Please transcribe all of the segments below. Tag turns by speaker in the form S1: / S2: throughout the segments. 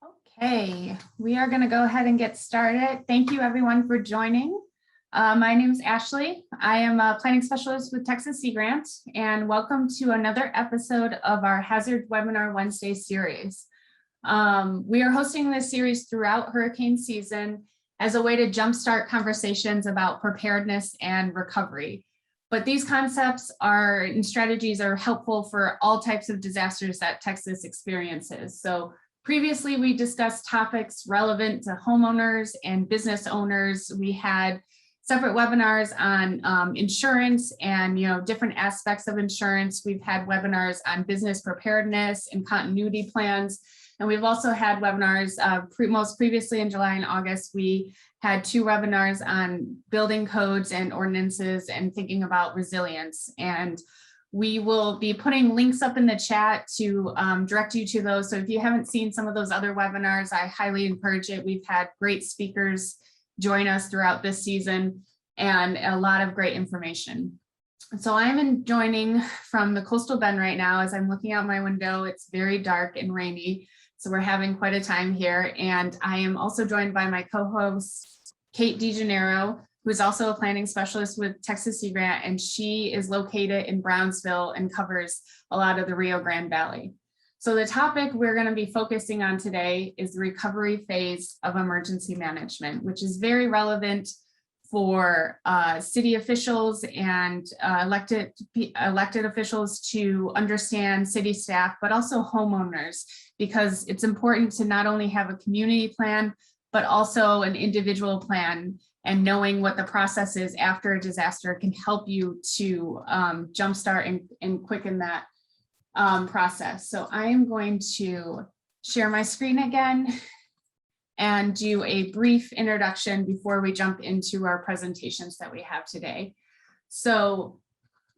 S1: Okay, we are going to go ahead and get started. Thank you everyone for joining. My name is Ashley. I am a planning specialist with Texas Sea Grant, and welcome to another episode of our Hazard Webinar Wednesday series. We are hosting this series throughout hurricane season as a way to jumpstart conversations about preparedness and recovery. But these concepts and strategies are helpful for all types of disasters that Texas experiences. So previously, we discussed topics relevant to homeowners and business owners. We had separate webinars on insurance and different aspects of insurance. We've had webinars on business preparedness and continuity plans. And we've also had webinars, most previously in July and August, we had 2 webinars on building codes and ordinances and thinking about resilience. And we will be putting links up in the chat to direct you to those. So if you haven't seen some of those other webinars, I highly encourage it. We've had great speakers join us throughout this season and a lot of great information. So I'm joining from the coastal bend right now. As I'm looking out my window, it's very dark and rainy. So we're having quite a time here. And I am also joined by my co-host, Kate DeGennaro, who is also a planning specialist with Texas Sea Grant, and she is located in Brownsville and covers a lot of the Rio Grande Valley. So the topic we're going to be focusing on today is the recovery phase of emergency management, which is very relevant for city officials and elected officials to understand, city staff, but also homeowners, because it's important to not only have a community plan, but also an individual plan, and knowing what the process is after a disaster can help you to jumpstart and quicken that process. So I am going to share my screen again and do a brief introduction before we jump into our presentations that we have today. So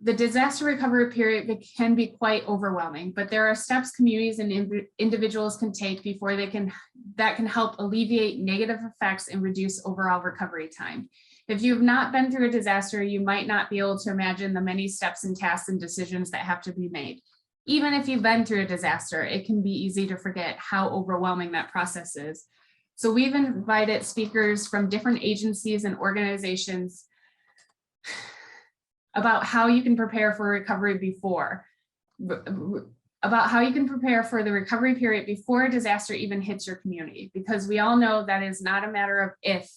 S1: the disaster recovery period can be quite overwhelming, but there are steps communities and individuals can take before that can help alleviate negative effects and reduce overall recovery time. If you've not been through a disaster, you might not be able to imagine the many steps and tasks and decisions that have to be made. Even if you've been through a disaster, it can be easy to forget how overwhelming that process is. So we've invited speakers from different agencies and organizations about how you can prepare for recovery about how you can prepare for the recovery period before a disaster even hits your community, because we all know that is not a matter of if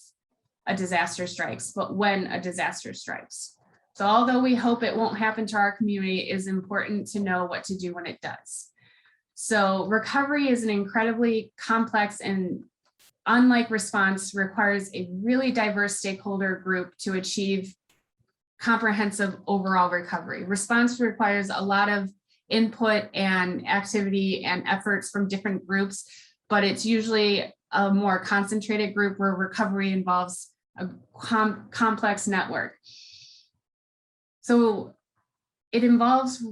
S1: a disaster strikes, but when a disaster strikes. So although we hope it won't happen to our community, it is important to know what to do when it does. So recovery is an incredibly complex and unlike response, requires a really diverse stakeholder group to achieve comprehensive overall recovery. Response requires a lot of input and activity and efforts from different groups, but it's usually a more concentrated group where recovery involves a complex network. So it involves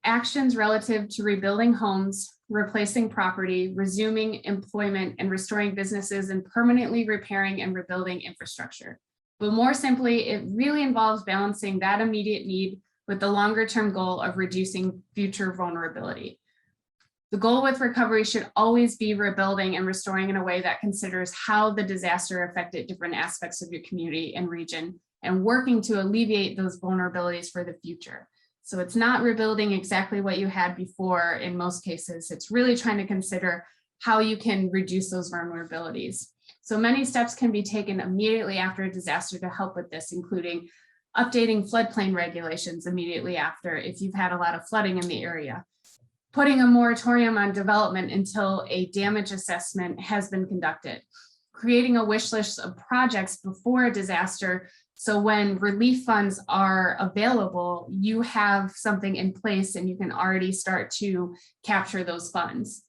S1: actions relative to rebuilding homes, replacing property, resuming employment, and restoring businesses, and permanently repairing and rebuilding infrastructure. But more simply, it really involves balancing that immediate need with the longer-term goal of reducing future vulnerability. The goal with recovery should always be rebuilding and restoring in a way that considers how the disaster affected different aspects of your community and region, and working to alleviate those vulnerabilities for the future. So it's not rebuilding exactly what you had before in most cases. It's really trying to consider how you can reduce those vulnerabilities. So many steps can be taken immediately after a disaster to help with this, including updating floodplain regulations immediately after if you've had a lot of flooding in the area, putting a moratorium on development until a damage assessment has been conducted, creating a wish list of projects before a disaster. So when relief funds are available, you have something in place and you can already start to capture those funds.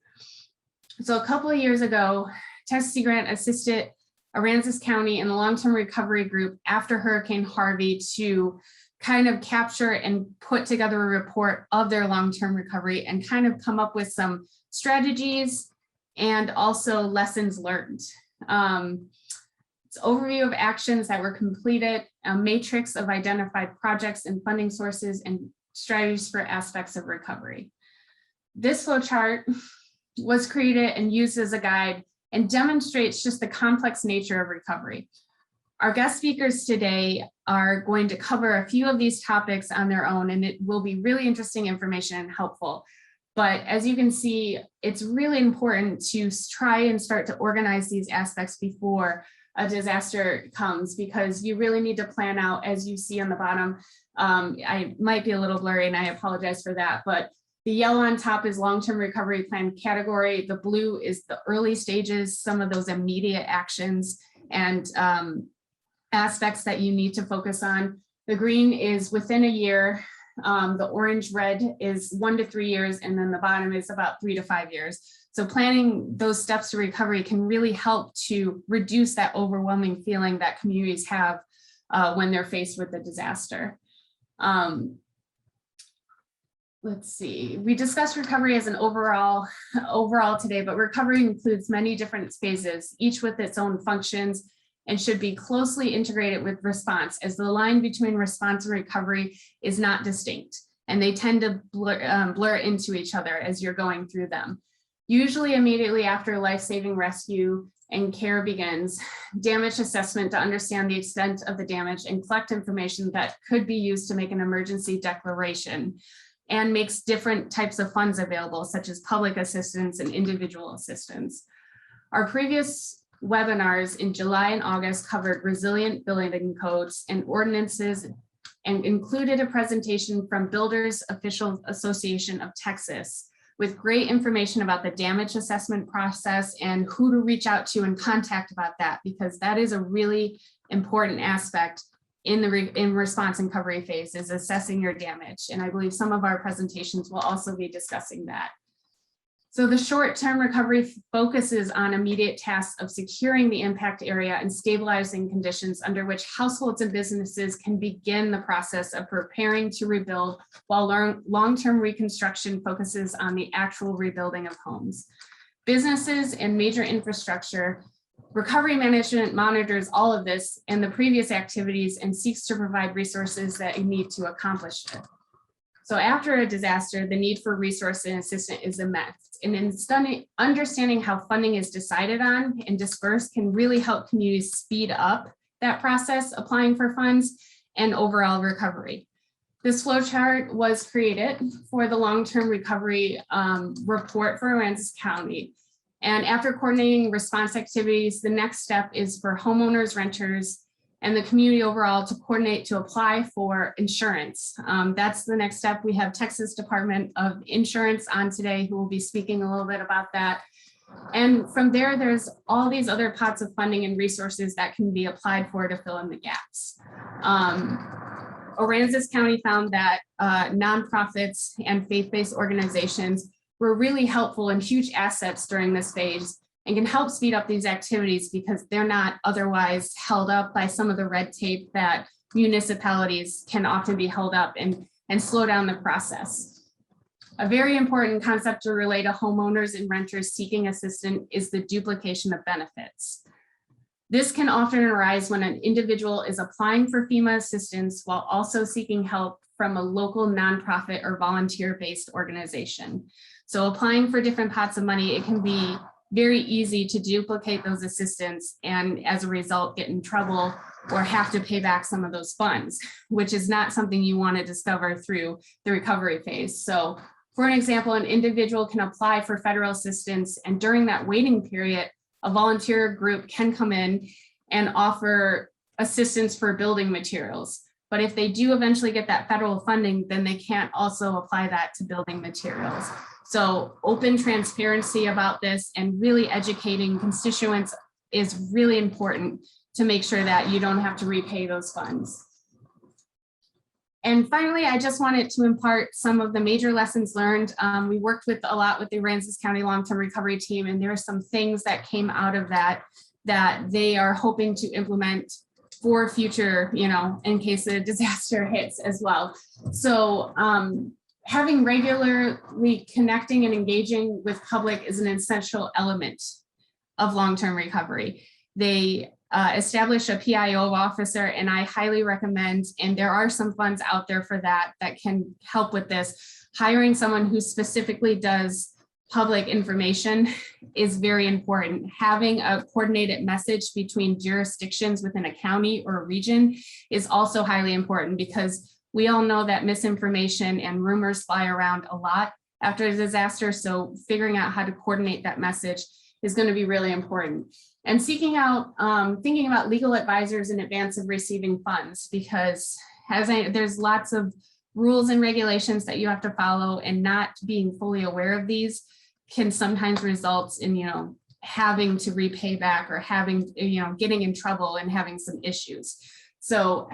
S1: So a couple of years ago, Texas Sea Grant assisted Aransas County and the long-term recovery group after Hurricane Harvey to kind of capture and put together a report of their long-term recovery and kind of come up with some strategies and also lessons learned. It's overview of actions that were completed, a matrix of identified projects and funding sources, and strategies for aspects of recovery. This flowchart was created and used as a guide and demonstrates just the complex nature of recovery. Our guest speakers today are going to cover a few of these topics on their own, and it will be really interesting information and helpful. But as you can see, it's really important to try and start to organize these aspects before a disaster comes, because you really need to plan out, as you see on the bottom. I might be a little blurry and I apologize for that, but the yellow on top is long-term recovery plan category. The blue is the early stages, some of those immediate actions and aspects that you need to focus on. The green is within a year. The orange red is 1 to 3 years, and then the bottom is about 3 to 5 years. So planning those steps to recovery can really help to reduce that overwhelming feeling that communities have when they're faced with a disaster. Let's see, we discussed recovery as an overall today, but recovery includes many different phases, each with its own functions, and should be closely integrated with response, as the line between response and recovery is not distinct, and they tend to blur into each other as you're going through them. Usually immediately after life-saving rescue and care begins, damage assessment to understand the extent of the damage and collect information that could be used to make an emergency declaration, and makes different types of funds available, such as public assistance and individual assistance. Our previous webinars in July and August covered resilient building codes and ordinances, and included a presentation from Builders Official Association of Texas with great information about the damage assessment process and who to reach out to and contact about that, because that is a really important aspect in the response and recovery phase, is assessing your damage. And I believe some of our presentations will also be discussing that. So the short-term recovery focuses on immediate tasks of securing the impact area and stabilizing conditions under which households and businesses can begin the process of preparing to rebuild, while long-term reconstruction focuses on the actual rebuilding of homes. Businesses and major infrastructure, recovery management monitors all of this and the previous activities and seeks to provide resources that you need to accomplish it. So after a disaster, the need for resource and assistance is immense. And in understanding how funding is decided on and dispersed can really help communities speed up that process, applying for funds and overall recovery. This flow chart was created for the long-term recovery report for Aransas County. And after coordinating response activities, the next step is for homeowners, renters, and the community overall to coordinate to apply for insurance. That's the next step. We have Texas Department of Insurance on today who will be speaking a little bit about that. And from there, there's all these other pots of funding and resources that can be applied for to fill in the gaps. Aransas County found that nonprofits and faith-based organizations were really helpful and huge assets during this phase, and can help speed up these activities because they're not otherwise held up by some of the red tape that municipalities can often be held up and slow down the process. A very important concept to relate to homeowners and renters seeking assistance is the duplication of benefits. This can often arise when an individual is applying for FEMA assistance while also seeking help from a local nonprofit or volunteer-based organization. So applying for different pots of money, it can be very easy to duplicate those assistance and as a result get in trouble or have to pay back some of those funds, which is not something you want to discover through the recovery phase. So for an example, an individual can apply for federal assistance, and during that waiting period, a volunteer group can come in and offer assistance for building materials. But if they do eventually get that federal funding, then they can't also apply that to building materials. So open transparency about this and really educating constituents is really important to make sure that you don't have to repay those funds. And finally, I just wanted to impart some of the major lessons learned. We worked a lot with the Aransas County Long-Term Recovery Team, and there are some things that came out of that they are hoping to implement for future, in case a disaster hits as well. So having regularly connecting and engaging with public is an essential element of long-term recovery. They establish a PIO officer, and I highly recommend, and there are some funds out there for that can help with this, hiring someone who specifically does public information is very important. Having a coordinated message between jurisdictions within a county or a region is also highly important, because we all know that misinformation and rumors fly around a lot after a disaster. So figuring out how to coordinate that message is going to be really important. And seeking out, thinking about legal advisors in advance of receiving funds, because there's lots of rules and regulations that you have to follow, and not being fully aware of these can sometimes result in, having to repay back, or having, getting in trouble and having some issues. So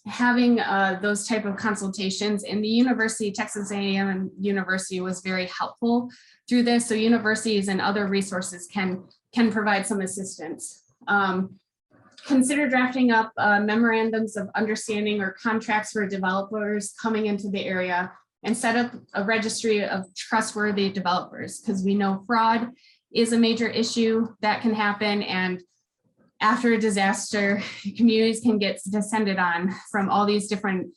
S1: having those type of consultations, and the university, Texas A&M University, was very helpful through this. So universities and other resources can provide some assistance. Consider drafting up memorandums of understanding or contracts for developers coming into the area, and set up a registry of trustworthy developers, because we know fraud is a major issue that can happen. And after a disaster, communities can get descended on from all these different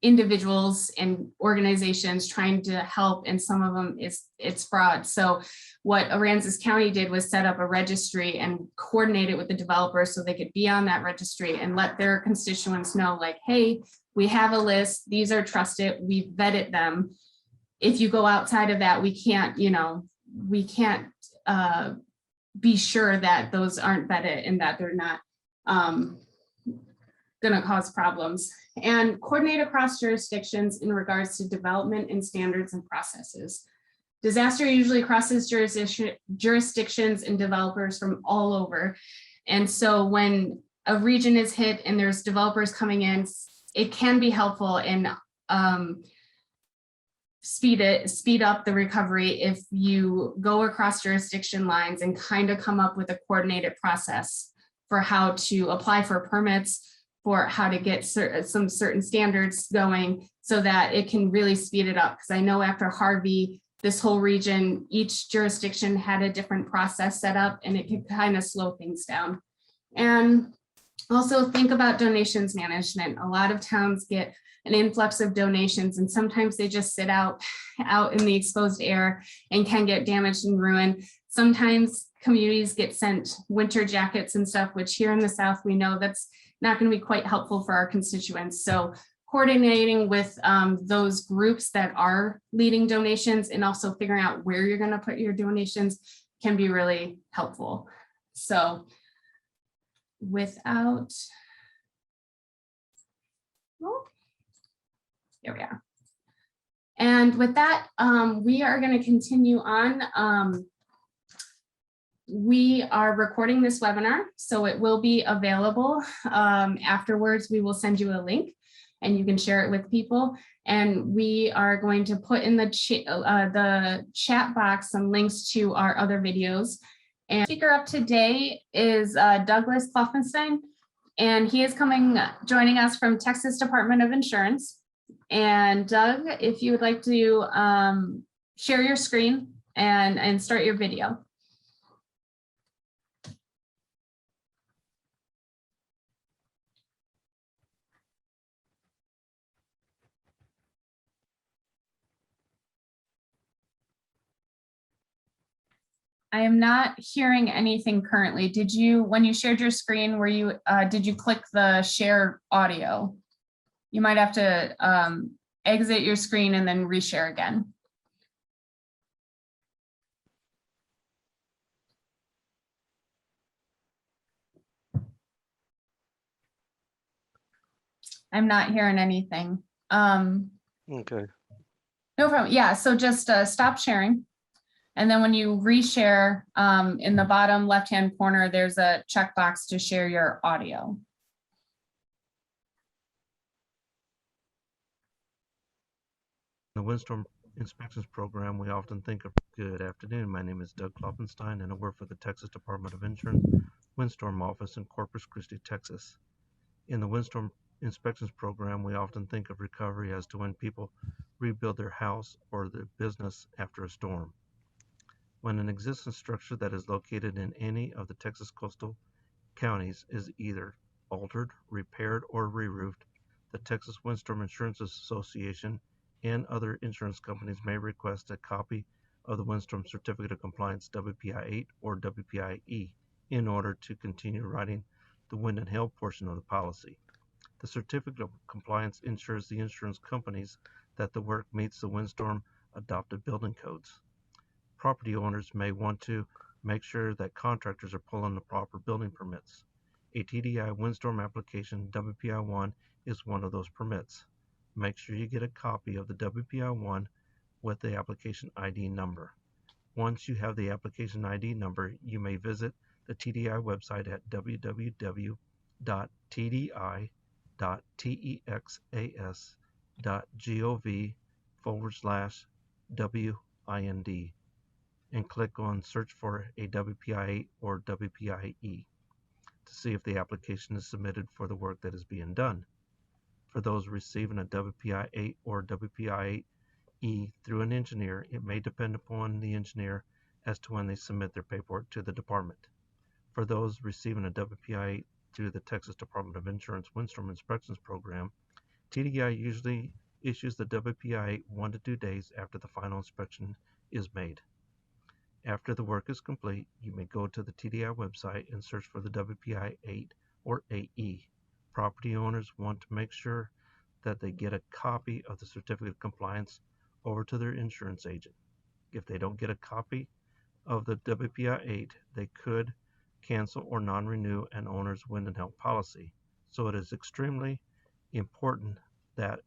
S1: individuals and organizations trying to help, and some of them it's fraud. So what Aransas County did was set up a registry and coordinate it with the developers, so they could be on that registry and let their constituents know, like, hey, we have a list, these are trusted, we've vetted them. If you go outside of that, we can't be sure that those aren't vetted and that they're not going to cause problems. And coordinate across jurisdictions in regards to development and standards and processes. Disaster usually crosses jurisdictions and developers from all over. And so when a region is hit and there's developers coming in, it can be helpful in speed up the recovery if you go across jurisdiction lines and kind of come up with a coordinated process for how to apply for permits, for how to get some certain standards going, so that it can really speed it up. Because I know after Harvey, this whole region, each jurisdiction had a different process set up, and it could kind of slow things down. And also think about donations management. A lot of towns get an influx of donations, and sometimes they just sit out in the exposed air and can get damaged and ruined. Sometimes communities get sent winter jackets and stuff, which here in the South, we know that's not going to be quite helpful for our constituents. So coordinating with those groups that are leading donations, and also figuring out where you're going to put your donations, can be really helpful. So without, here we are. And with that, we are going to continue on. We are recording this webinar, so it will be available. Afterwards, we will send you a link and you can share it with people. And we are going to put in the chat box some links to our other videos. And speaker up today is Douglas Kloffenstein, and he is joining us from Texas Department of Insurance. And Doug, if you would like to share your screen and start your video. I am not hearing anything currently. Did you, when you shared your screen, did you click the share audio? You might have to exit your screen and then reshare again. I'm not hearing anything.
S2: Okay.
S1: No problem. Yeah, so just stop sharing. And then when you reshare, in the bottom left-hand corner, there's a checkbox to share your audio.
S2: The windstorm inspections program, we often think of. Good afternoon. My name is Doug Kloppenstein, and I work for the Texas Department of Insurance Windstorm Office in Corpus Christi, Texas. In the windstorm inspections program, we often think of recovery as to when people rebuild their house or their business after a storm. When an existing structure that is located in any of the Texas coastal counties is either altered, repaired, or re-roofed, the Texas Windstorm Insurance Association and other insurance companies may request a copy of the windstorm certificate of compliance WPI-8 or WPI-E in order to continue writing the wind and hail portion of the policy. The certificate of compliance ensures the insurance companies that the work meets the windstorm adopted building codes. Property owners may want to make sure that contractors are pulling the proper building permits. A TDI windstorm application WPI-1 is one of those permits. Make sure you get a copy of the WPI-1 with the application ID number. Once you have the application ID number, you may visit the TDI website at www.tdi.texas.gov/WIND and click on Search for a WPI-8 or WPI-E to see if the application is submitted for the work that is being done. For those receiving a WPI-8 or WPI-8E through an engineer, it may depend upon the engineer as to when they submit their paperwork to the department. For those receiving a WPI-8 through the Texas Department of Insurance Windstorm Inspections Program, TDI usually issues the WPI-8 1 to 2 days after the final inspection is made. After the work is complete, you may go to the TDI website and search for the WPI-8 or AE. Property owners want to make sure that they get a copy of the certificate of compliance over to their insurance agent. If they don't get a copy of the WPI-8, they could cancel or non-renew an owner's wind and hail policy. So it is extremely important that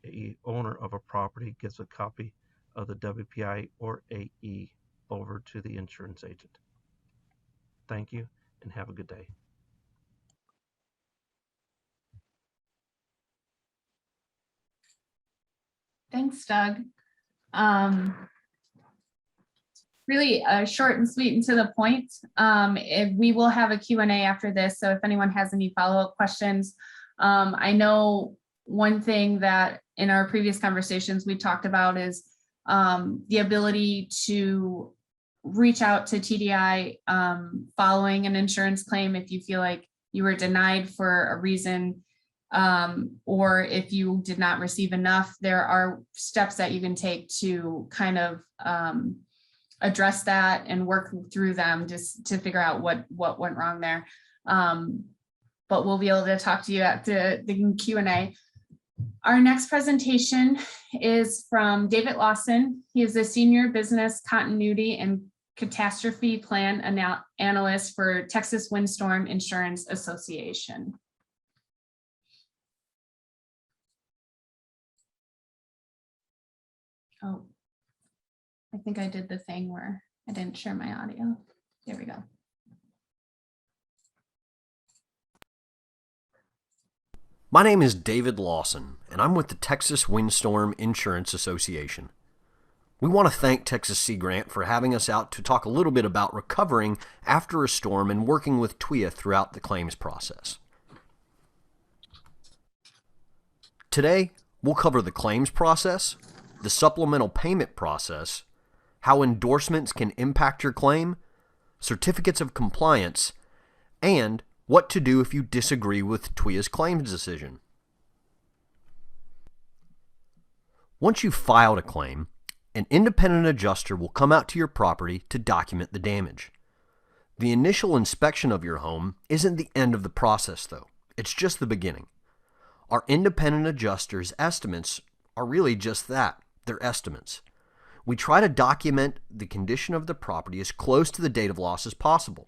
S2: a owner of a property gets a copy of the WPI or AE over to the insurance agent. Thank you and have a good day.
S1: Thanks, Doug. Really short and sweet and to the point. We will have a Q&A after this, so if anyone has any follow-up questions. I know one thing that in our previous conversations we talked about is the ability to reach out to TDI following an insurance claim if you feel like you were denied for a reason, or if you did not receive enough. There are steps that you can take to kind of address that and work through them just to figure out what went wrong there. But we'll be able to talk to you at the Q&A. Our next presentation is from David Lawson. He is a senior business continuity and catastrophe plan analyst for Texas Windstorm Insurance Association. Oh, I think I did the thing where I didn't share my audio. There we go.
S3: My name is David Lawson, and I'm with the Texas Windstorm Insurance Association. We want to thank Texas Sea Grant for having us out to talk a little bit about recovering after a storm and working with TWIA throughout the claims process. Today, we'll cover the claims process, the supplemental payment process, how endorsements can impact your claim, certificates of compliance, and what to do if you disagree with TWIA's claims decision. Once you've filed a claim, an independent adjuster will come out to your property to document the damage. The initial inspection of your home isn't the end of the process, though. It's just the beginning. Our independent adjuster's estimates are really just that. They're estimates. We try to document the condition of the property as close to the date of loss as possible.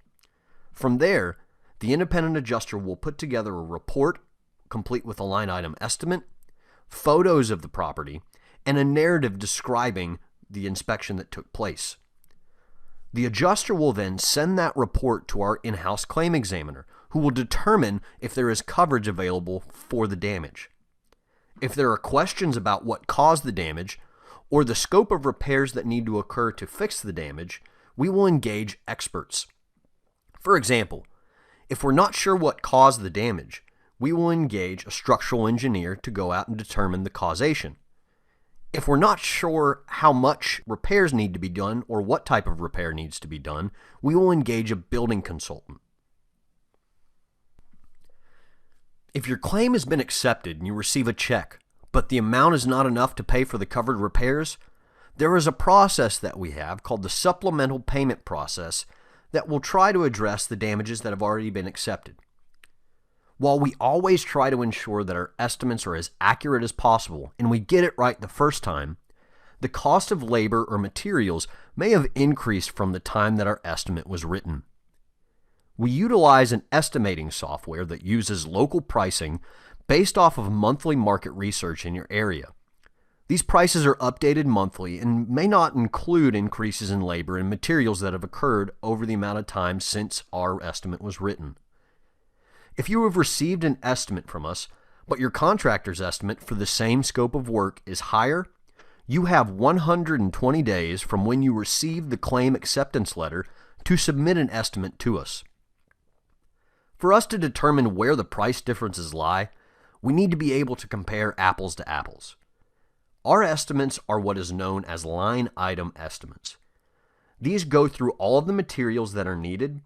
S3: From there, the independent adjuster will put together a report complete with a line item estimate, photos of the property, and a narrative describing the inspection that took place. The adjuster will then send that report to our in-house claim examiner, who will determine if there is coverage available for the damage. If there are questions about what caused the damage, or the scope of repairs that need to occur to fix the damage, we will engage experts. For example, if we're not sure what caused the damage, we will engage a structural engineer to go out and determine the causation. If we're not sure how much repairs need to be done or what type of repair needs to be done, we will engage a building consultant. If your claim has been accepted and you receive a check, but the amount is not enough to pay for the covered repairs, there is a process that we have called the Supplemental Payment process that will try to address the damages that have already been accepted. While we always try to ensure that our estimates are as accurate as possible and we get it right the first time, the cost of labor or materials may have increased from the time that our estimate was written. We utilize an estimating software that uses local pricing based off of monthly market research in your area. These prices are updated monthly and may not include increases in labor and materials that have occurred over the amount of time since our estimate was written. If you have received an estimate from us, but your contractor's estimate for the same scope of work is higher, you have 120 days from when you receive the claim acceptance letter to submit an estimate to us. For us to determine where the price differences lie, we need to be able to compare apples to apples. Our estimates are what is known as line item estimates. These go through all of the materials that are needed,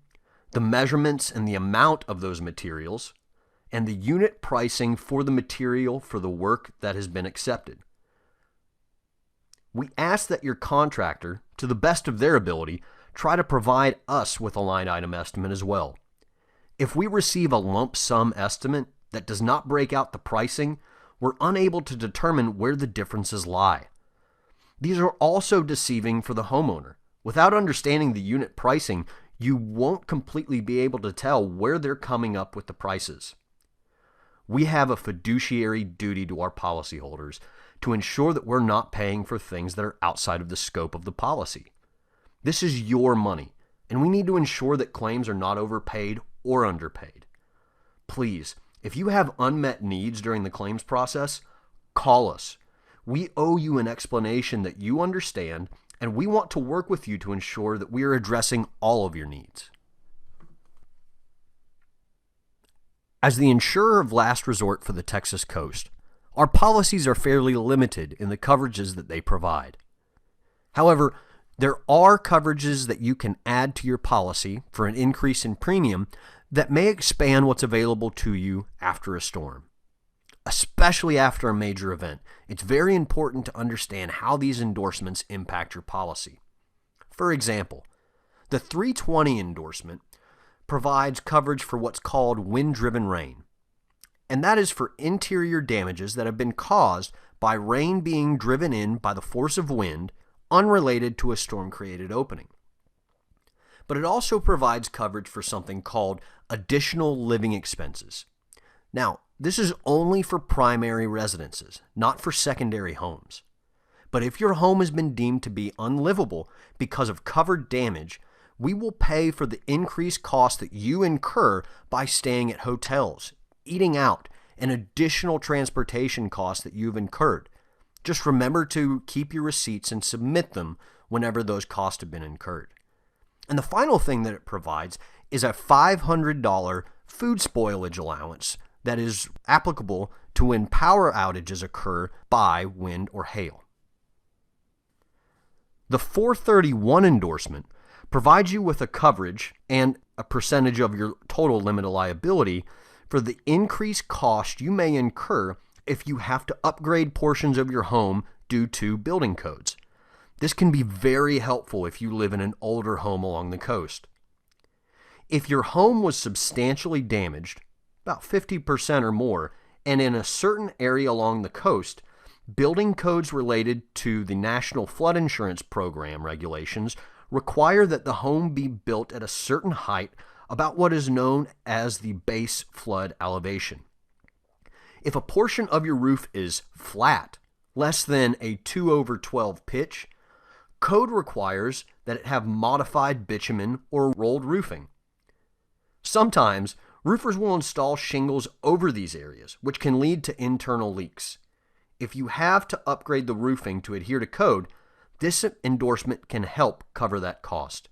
S3: the measurements and the amount of those materials, and the unit pricing for the material for the work that has been accepted. We ask that your contractor, to the best of their ability, try to provide us with a line item estimate as well. If we receive a lump sum estimate that does not break out the pricing, we're unable to determine where the differences lie. These are also deceiving for the homeowner. Without understanding the unit pricing, you won't completely be able to tell where they're coming up with the prices. We have a fiduciary duty to our policyholders to ensure that we're not paying for things that are outside of the scope of the policy. This is your money, and we need to ensure that claims are not overpaid or underpaid. Please, if you have unmet needs during the claims process, call us. We owe you an explanation that you understand, and we want to work with you to ensure that we are addressing all of your needs. As the insurer of last resort for the Texas coast, our policies are fairly limited in the coverages that they provide. However, there are coverages that you can add to your policy for an increase in premium that may expand what's available to you after a storm. Especially after a major event, it's very important to understand how these endorsements impact your policy. For example, the 320 endorsement provides coverage for what's called wind-driven rain, and that is for interior damages that have been caused by rain being driven in by the force of wind unrelated to a storm-created opening. But it also provides coverage for something called additional living expenses. Now, this is only for primary residences, not for secondary homes. But if your home has been deemed to be unlivable because of covered damage, we will pay for the increased cost that you incur by staying at hotels, eating out, and additional transportation costs that you've incurred. Just remember to keep your receipts and submit them whenever those costs have been incurred. And the final thing that it provides is a $500 food spoilage allowance that is applicable to when power outages occur by wind or hail. The 431 endorsement provides you with a coverage and a percentage of your total limit of liability for the increased cost you may incur if you have to upgrade portions of your home due to building codes. This can be very helpful if you live in an older home along the coast. If your home was substantially damaged, about 50% or more, and in a certain area along the coast, building codes related to the National Flood Insurance Program regulations require that the home be built at a certain height about what is known as the base flood elevation. If a portion of your roof is flat, less than a 2/12 pitch, code requires that it have modified bitumen or rolled roofing. Sometimes, roofers will install shingles over these areas, which can lead to internal leaks. If you have to upgrade the roofing to adhere to code, this endorsement can help cover that cost.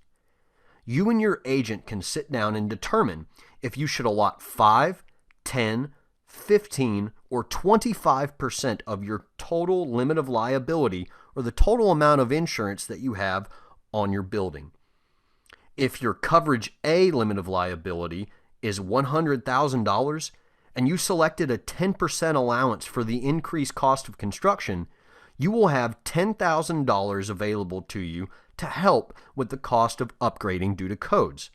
S3: You and your agent can sit down and determine if you should allot 5, 10, 15, or 25% of your total limit of liability or the total amount of insurance that you have on your building. If your coverage A limit of liability is $100,000 and you selected a 10% allowance for the increased cost of construction, you will have $10,000 available to you to help with the cost of upgrading due to codes.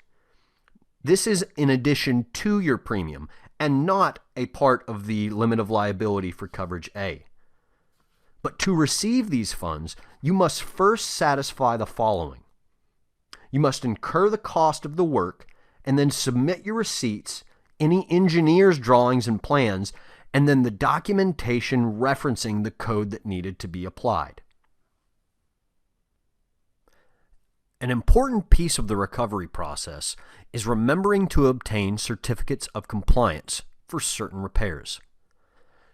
S3: This is in addition to your premium and not a part of the limit of liability for coverage A. But to receive these funds, you must first satisfy the following. You must incur the cost of the work and then submit your receipts, any engineer's drawings and plans, and then the documentation referencing the code that needed to be applied. An important piece of the recovery process is remembering to obtain certificates of compliance for certain repairs.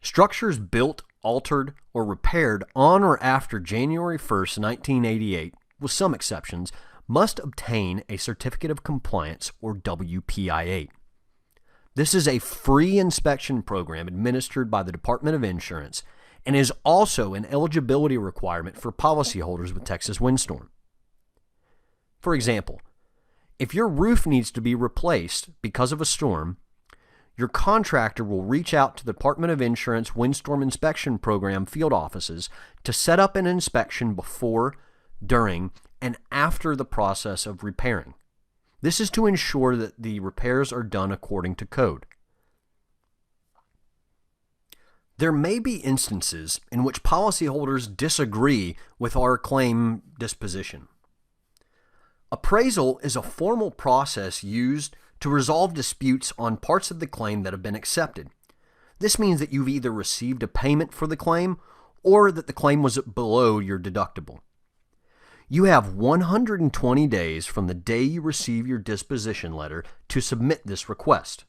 S3: Structures built, altered, or repaired on or after January 1st, 1988, with some exceptions, must obtain a Certificate of Compliance, or WPIA. This is a free inspection program administered by the Department of Insurance and is also an eligibility requirement for policyholders with Texas windstorm. For example, if your roof needs to be replaced because of a storm, your contractor will reach out to the Department of Insurance Windstorm Inspection Program field offices to set up an inspection before, during, and after the process of repairing. This is to ensure that the repairs are done according to code. There may be instances in which policyholders disagree with our claim disposition. Appraisal is a formal process used to resolve disputes on parts of the claim that have been accepted. This means that you've either received a payment for the claim or that the claim was below your deductible. You have 120 days from the day you receive your disposition letter to submit this request.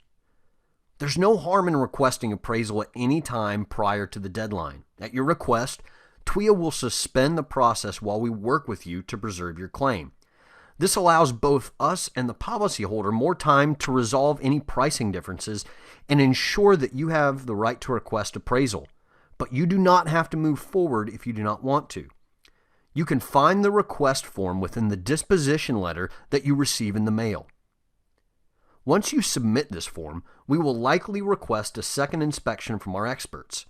S3: There's no harm in requesting appraisal at any time prior to the deadline. At your request, TWIA will suspend the process while we work with you to preserve your claim. This allows both us and the policyholder more time to resolve any pricing differences and ensure that you have the right to request appraisal, but you do not have to move forward if you do not want to. You can find the request form within the disposition letter that you receive in the mail. Once you submit this form, we will likely request a second inspection from our experts.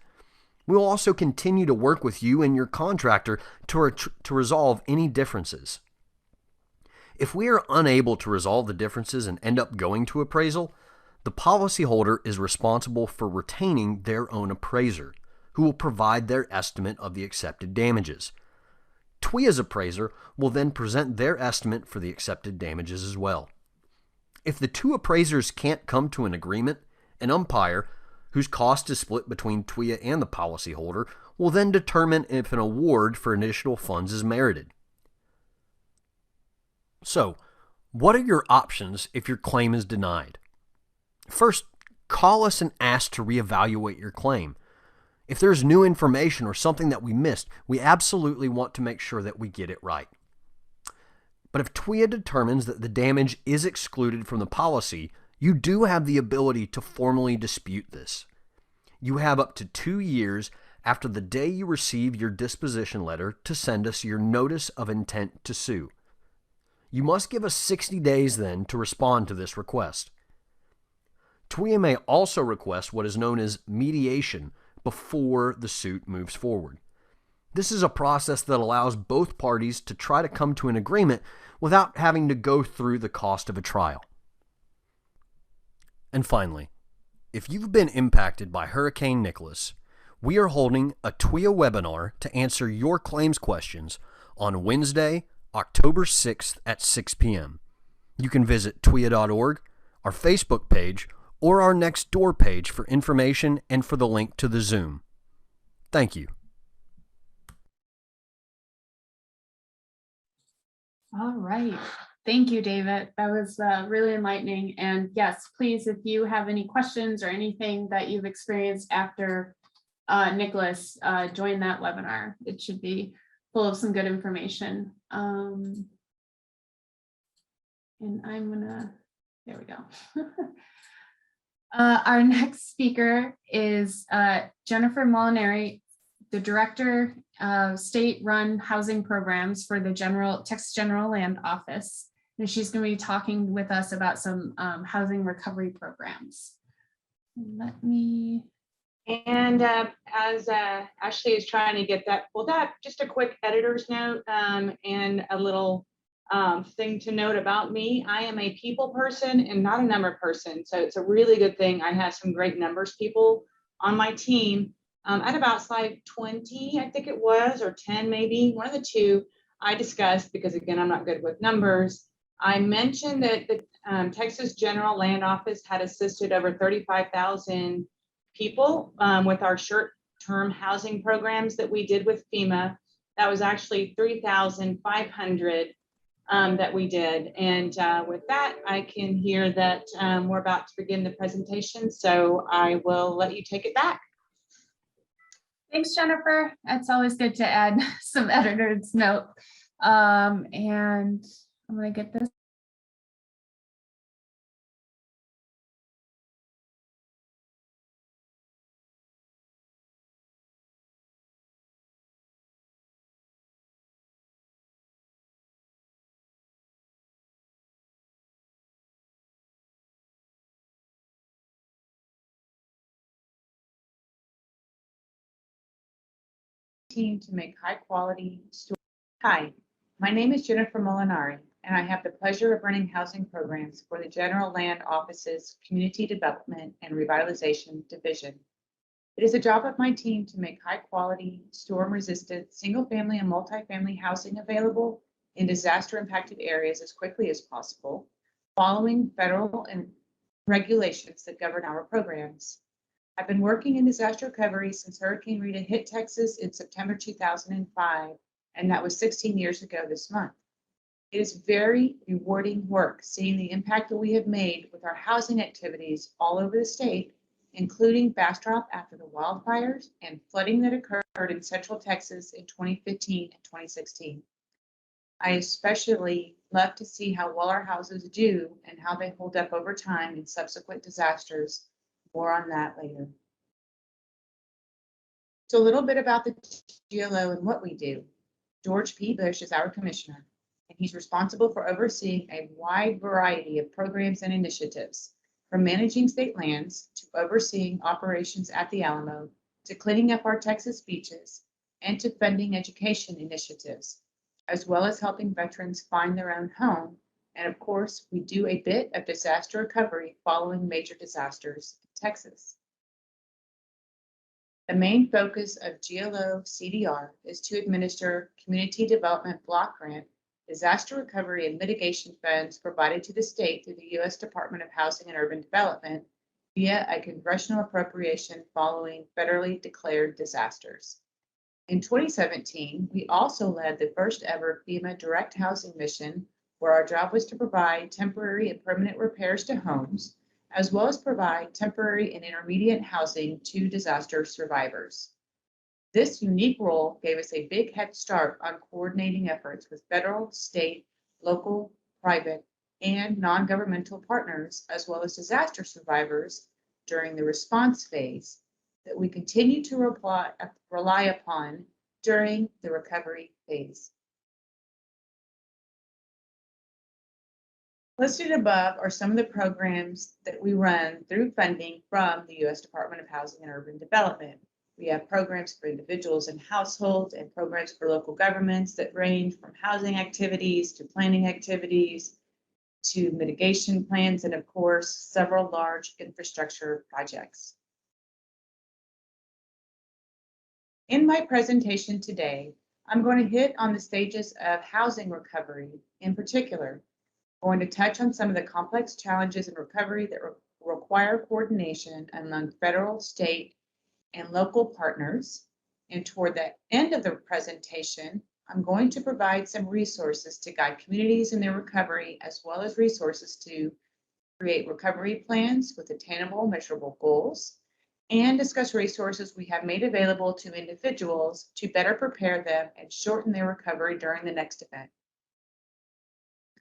S3: We will also continue to work with you and your contractor to resolve any differences. If we are unable to resolve the differences and end up going to appraisal, the policyholder is responsible for retaining their own appraiser, who will provide their estimate of the accepted damages. TWIA's appraiser will then present their estimate for the accepted damages as well. If the two appraisers can't come to an agreement, an umpire, whose cost is split between TWIA and the policyholder, will then determine if an award for additional funds is merited. So, what are your options if your claim is denied? First, call us and ask to reevaluate your claim. If there's new information or something that we missed, we absolutely want to make sure that we get it right. But if TWIA determines that the damage is excluded from the policy, you do have the ability to formally dispute this. You have up to 2 years after the day you receive your disposition letter to send us your notice of intent to sue. You must give us 60 days then to respond to this request. TWIA may also request what is known as mediation before the suit moves forward. This is a process that allows both parties to try to come to an agreement without having to go through the cost of a trial. And finally, if you've been impacted by Hurricane Nicholas, we are holding a TWIA webinar to answer your claims questions on Wednesday, October 6th at 6 p.m. You can visit TWIA.org, our Facebook page, or our Nextdoor page for information and for the link to the Zoom. Thank you.
S1: All right. Thank you, David. That was really enlightening. And yes, please, if you have any questions or anything that you've experienced after Nicholas, join that webinar. It should be full of some good information. And I'm gonna, there we go. Our next speaker is Jennifer Molinari, the Director of State-Run Housing Programs for the Texas General Land Office. And she's going to be talking with us about some housing recovery programs. Let me,
S4: And as Ashley is trying to get that pulled up, just a quick editor's note and a little thing to note about me. I am a people person and not a number person. So it's a really good thing. I have some great numbers people on my team. At about slide 20, I think it was, or 10 maybe, one of the two, I discussed, because again, I'm not good with numbers. I mentioned that the Texas General Land Office had assisted over 35,000 people with our short-term housing programs that we did with Fema. That was actually 3,500 that we did. And with that, I can hear that we're about to begin the presentation. So I will let you take it back.
S1: thanks, Jennifer. It's always good to add some editor's note. And I'm going to get this.
S4: Team to make high quality. Hi, my name is Jennifer Molinari, and I have the pleasure of running housing programs for the General Land Office's Community Development and Revitalization Division. It is a job of my team to make high quality, storm resistant, single family and multifamily housing available in disaster impacted areas as quickly as possible, following federal and regulations that govern our programs. I've been working in disaster recovery since Hurricane Rita hit Texas in September 2005, and that was 16 years ago this month. It is very rewarding work seeing the impact that we have made with our housing activities all over the state, including fast drop after the wildfires and flooding that occurred in Central Texas in 2015 and 2016. I especially love to see how well our houses do and how they hold up over time in subsequent disasters. More on that later. So a little bit about the GLO and what we do. George P. Bush is our commissioner, and he's responsible for overseeing a wide variety of programs and initiatives, from managing state lands to overseeing operations at the Alamo, to cleaning up our Texas beaches, and to funding education initiatives, as well as helping veterans find their own home. And of course, we do a bit of disaster recovery following major disasters in Texas. The main focus of GLO CDR is to administer Community Development Block Grant, disaster recovery and mitigation funds provided to the state through the U.S. Department of Housing and Urban Development via a congressional appropriation following federally declared disasters. In 2017, we also led the first ever FEMA direct housing mission, where our job was to provide temporary and permanent repairs to homes, as well as provide temporary and intermediate housing to disaster survivors. This unique role gave us a big head start on coordinating efforts with federal, state, local, private, and non-governmental partners, as well as disaster survivors during the response phase that we continue to rely upon during the recovery phase. Listed above are some of the programs that we run through funding from the U.S. Department of Housing and Urban Development. We have programs for individuals and households and programs for local governments that range from housing activities to planning activities to mitigation plans, and of course, several large infrastructure projects. In my presentation today, I'm going to hit on the stages of housing recovery in particular. I'm going to touch on some of the complex challenges in recovery that require coordination among federal, state, and local partners. And toward the end of the presentation, I'm going to provide some resources to guide communities in their recovery, as well as resources to create recovery plans with attainable, measurable goals, and discuss resources we have made available to individuals to better prepare them and shorten their recovery during the next event.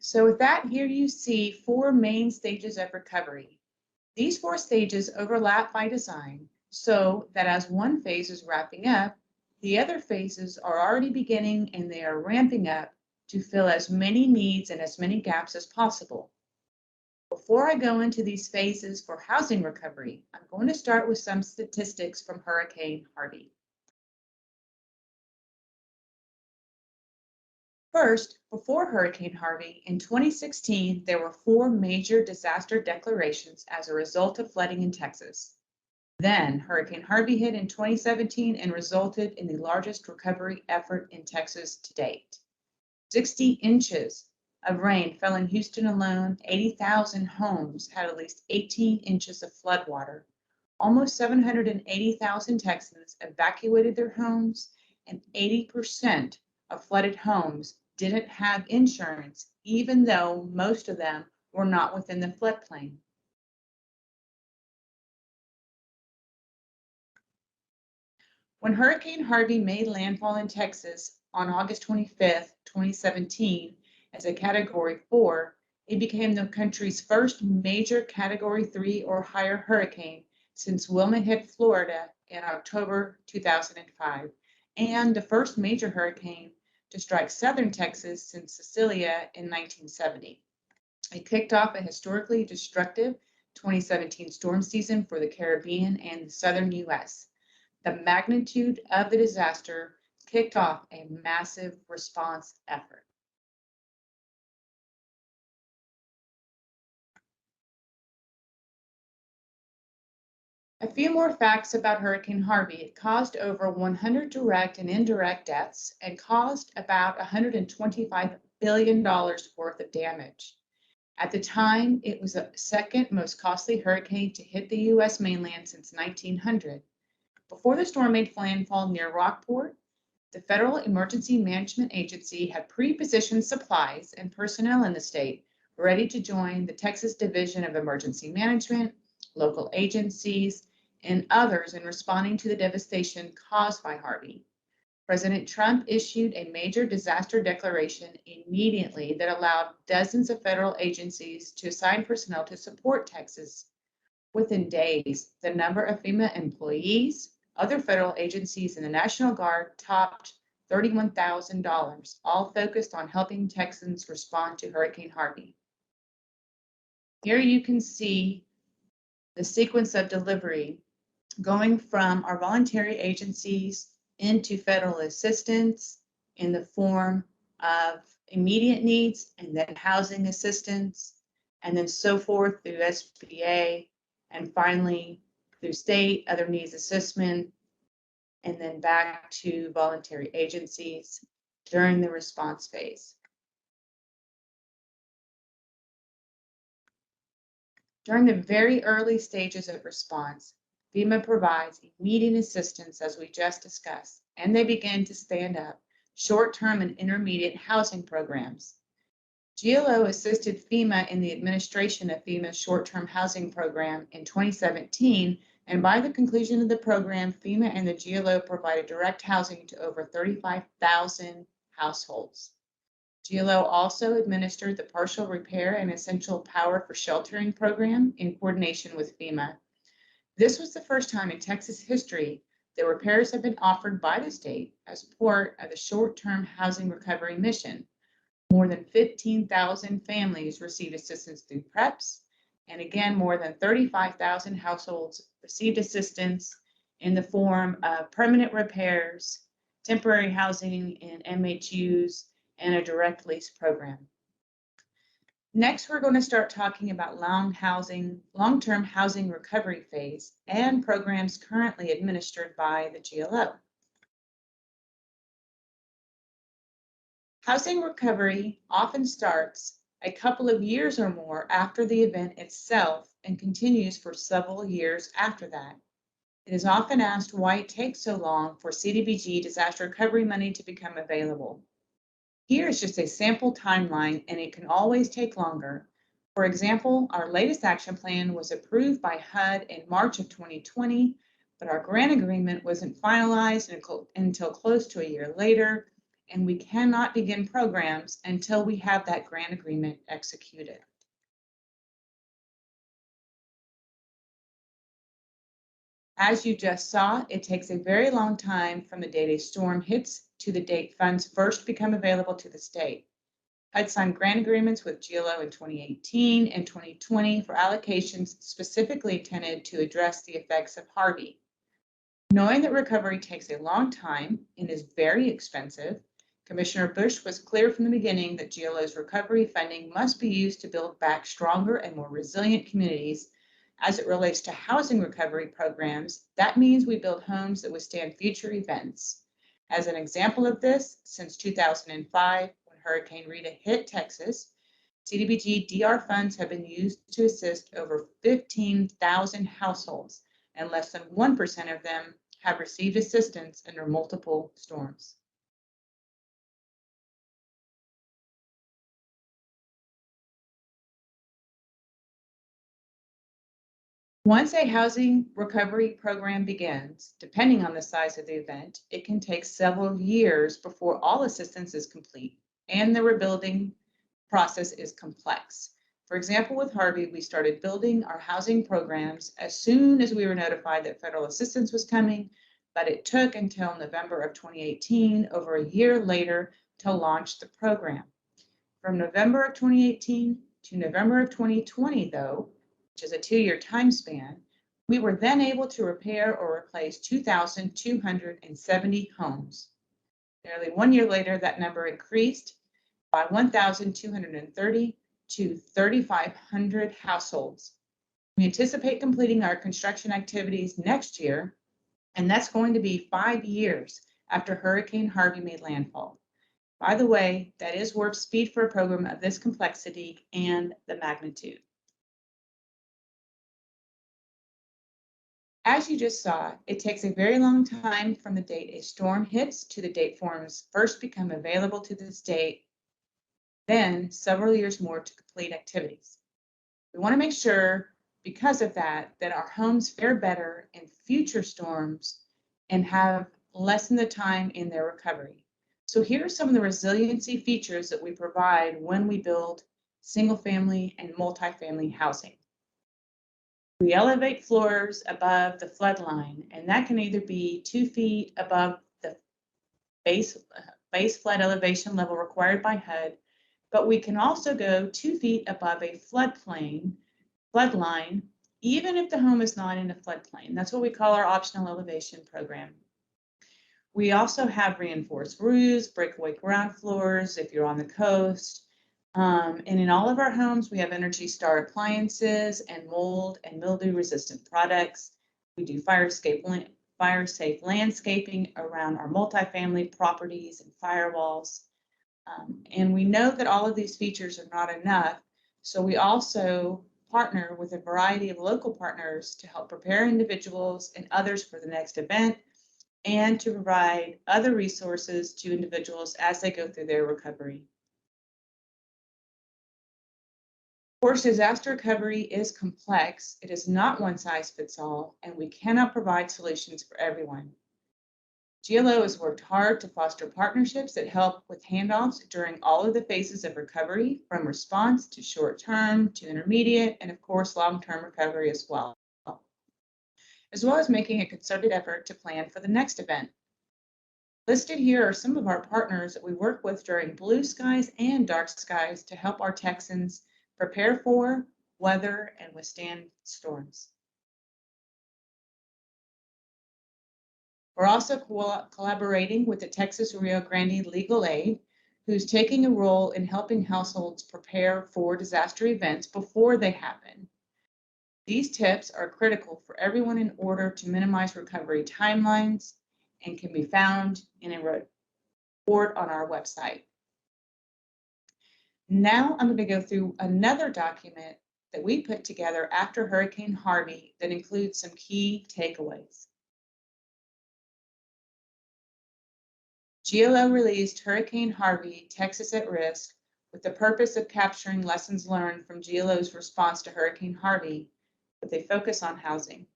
S4: So with that, here you see 4 main stages of recovery. These 4 stages overlap by design so that as one phase is wrapping up, the other phases are already beginning and they are ramping up to fill as many needs and as many gaps as possible. Before I go into these phases for housing recovery, I'm going to start with some statistics from Hurricane Harvey. First, before Hurricane Harvey, in 2016, there were 4 major disaster declarations as a result of flooding in Texas. Then Hurricane Harvey hit in 2017 and resulted in the largest recovery effort in Texas to date. 60 inches of rain fell in Houston alone. 80,000 homes had at least 18 inches of floodwater. Almost 780,000 Texans evacuated their homes, and 80% of flooded homes didn't have insurance, even though most of them were not within the floodplain. When Hurricane Harvey made landfall in Texas on August 25, 2017, as a Category 4, it became the country's first major Category 3 or higher hurricane since Wilma hit Florida in October 2005, and the first major hurricane to strike southern Texas since Cecilia in 1970. It kicked off a historically destructive 2017 storm season for the Caribbean and the southern U.S. The magnitude of the disaster kicked off a massive response effort. A few more facts about Hurricane Harvey. It caused over 100 direct and indirect deaths and caused about $125 billion worth of damage. At the time, it was the second most costly hurricane to hit the U.S. mainland since 1900. Before the storm made landfall near Rockport, the Federal Emergency Management Agency had pre-positioned supplies and personnel in the state ready to join the Texas Division of Emergency Management, local agencies, and others in responding to the devastation caused by Harvey. President Trump issued a major disaster declaration immediately that allowed dozens of federal agencies to assign personnel to support Texas. Within days, the number of FEMA employees, other federal agencies, and the National Guard topped $31,000, all focused on helping Texans respond to Hurricane Harvey. Here you can see the sequence of delivery going from our voluntary agencies into federal assistance in the form of immediate needs, and then housing assistance, and then so forth through SBA, and finally through state, other needs assessment, and then back to voluntary agencies during the response phase. During the very early stages of response, FEMA provides immediate assistance, as we just discussed, and they begin to stand up short-term and intermediate housing programs. GLO assisted FEMA in the administration of FEMA's short-term housing program in 2017, and by the conclusion of the program, FEMA and the GLO provided direct housing to over 35,000 households. GLO also administered the Partial Repair and Essential Power for Sheltering program in coordination with FEMA. This was the first time in Texas history that repairs have been offered by the state as part of the short-term housing recovery mission. More than 15,000 families received assistance through PREPs, and again, more than 35,000 households received assistance in the form of permanent repairs, temporary housing in MHUs, and a direct lease program. Next, we're going to start talking about long-term housing recovery phase and programs currently administered by the GLO. Housing recovery often starts a couple of years or more after the event itself and continues for several years after that. It is often asked why it takes so long for CDBG disaster recovery money to become available. Here is just a sample timeline, and it can always take longer. For example, our latest action plan was approved by HUD in March of 2020, but our grant agreement wasn't finalized until close to a year later, and we cannot begin programs until we have that grant agreement executed. As you just saw, it takes a very long time from the date a storm hits to the date funds first become available to the state. HUD signed grant agreements with GLO in 2018 and 2020 for allocations specifically intended to address the effects of Harvey. Knowing that recovery takes a long time and is very expensive, Commissioner Bush was clear from the beginning that GLO's recovery funding must be used to build back stronger and more resilient communities. As it relates to housing recovery programs, that means we build homes that withstand future events. As an example of this, since 2005, when Hurricane Rita hit Texas, CDBG DR funds have been used to assist over 15,000 households, and less than 1% of them have received assistance under multiple storms. Once a housing recovery program begins, depending on the size of the event, it can take several years before all assistance is complete, and the rebuilding process is complex. For example, with Harvey, we started building our housing programs as soon as we were notified that federal assistance was coming, but it took until November of 2018, over a year later, to launch the program. From November of 2018 to November of 2020, though, which is a 2-year time span, we were then able to repair or replace 2,270 homes. Nearly 1 year later, that number increased by 1,230 to 3,500 households. We anticipate completing our construction activities next year, and that's going to be 5 years after Hurricane Harvey made landfall. By the way, that is warp speed for a program of this complexity and the magnitude. As you just saw, it takes a very long time from the date a storm hits to the date forms first become available to the state, then several years more to complete activities. We want to make sure, because of that, that our homes fare better in future storms and have lessened the time in their recovery. So here are some of the resiliency features that we provide when we build single-family and multifamily housing. We elevate floors above the flood line, and that can either be 2 feet above the base flood elevation level required by HUD, but we can also go 2 feet above a flood line, even if the home is not in a floodplain. That's what we call our optional elevation program. We also have reinforced roofs, breakaway ground floors if you're on the coast. And in all of our homes, we have Energy Star appliances and mold and mildew resistant products. We do fire safe landscaping around our multifamily properties and firewalls. And we know that all of these features are not enough, so we also partner with a variety of local partners to help prepare individuals and others for the next event, and to provide other resources to individuals as they go through their recovery. Of course, disaster recovery is complex. It is not one size fits all, and we cannot provide solutions for everyone. GLO has worked hard to foster partnerships that help with handoffs during all of the phases of recovery, from response to short-term to intermediate, and of course, long-term recovery as well as making a concerted effort to plan for the next event. Listed here are some of our partners that we work with during blue skies and dark skies to help our Texans prepare for, weather, and withstand storms. We're also collaborating with the Texas Rio Grande Legal Aid, who's taking a role in helping households prepare for disaster events before they happen. These tips are critical for everyone in order to minimize recovery timelines and can be found in a report on our website. Now I'm going to go through another document that we put together after Hurricane Harvey that includes some key takeaways. GLO released Hurricane Harvey, Texas at Risk, with the purpose of capturing lessons learned from GLO's response to Hurricane Harvey, with a focus on housing.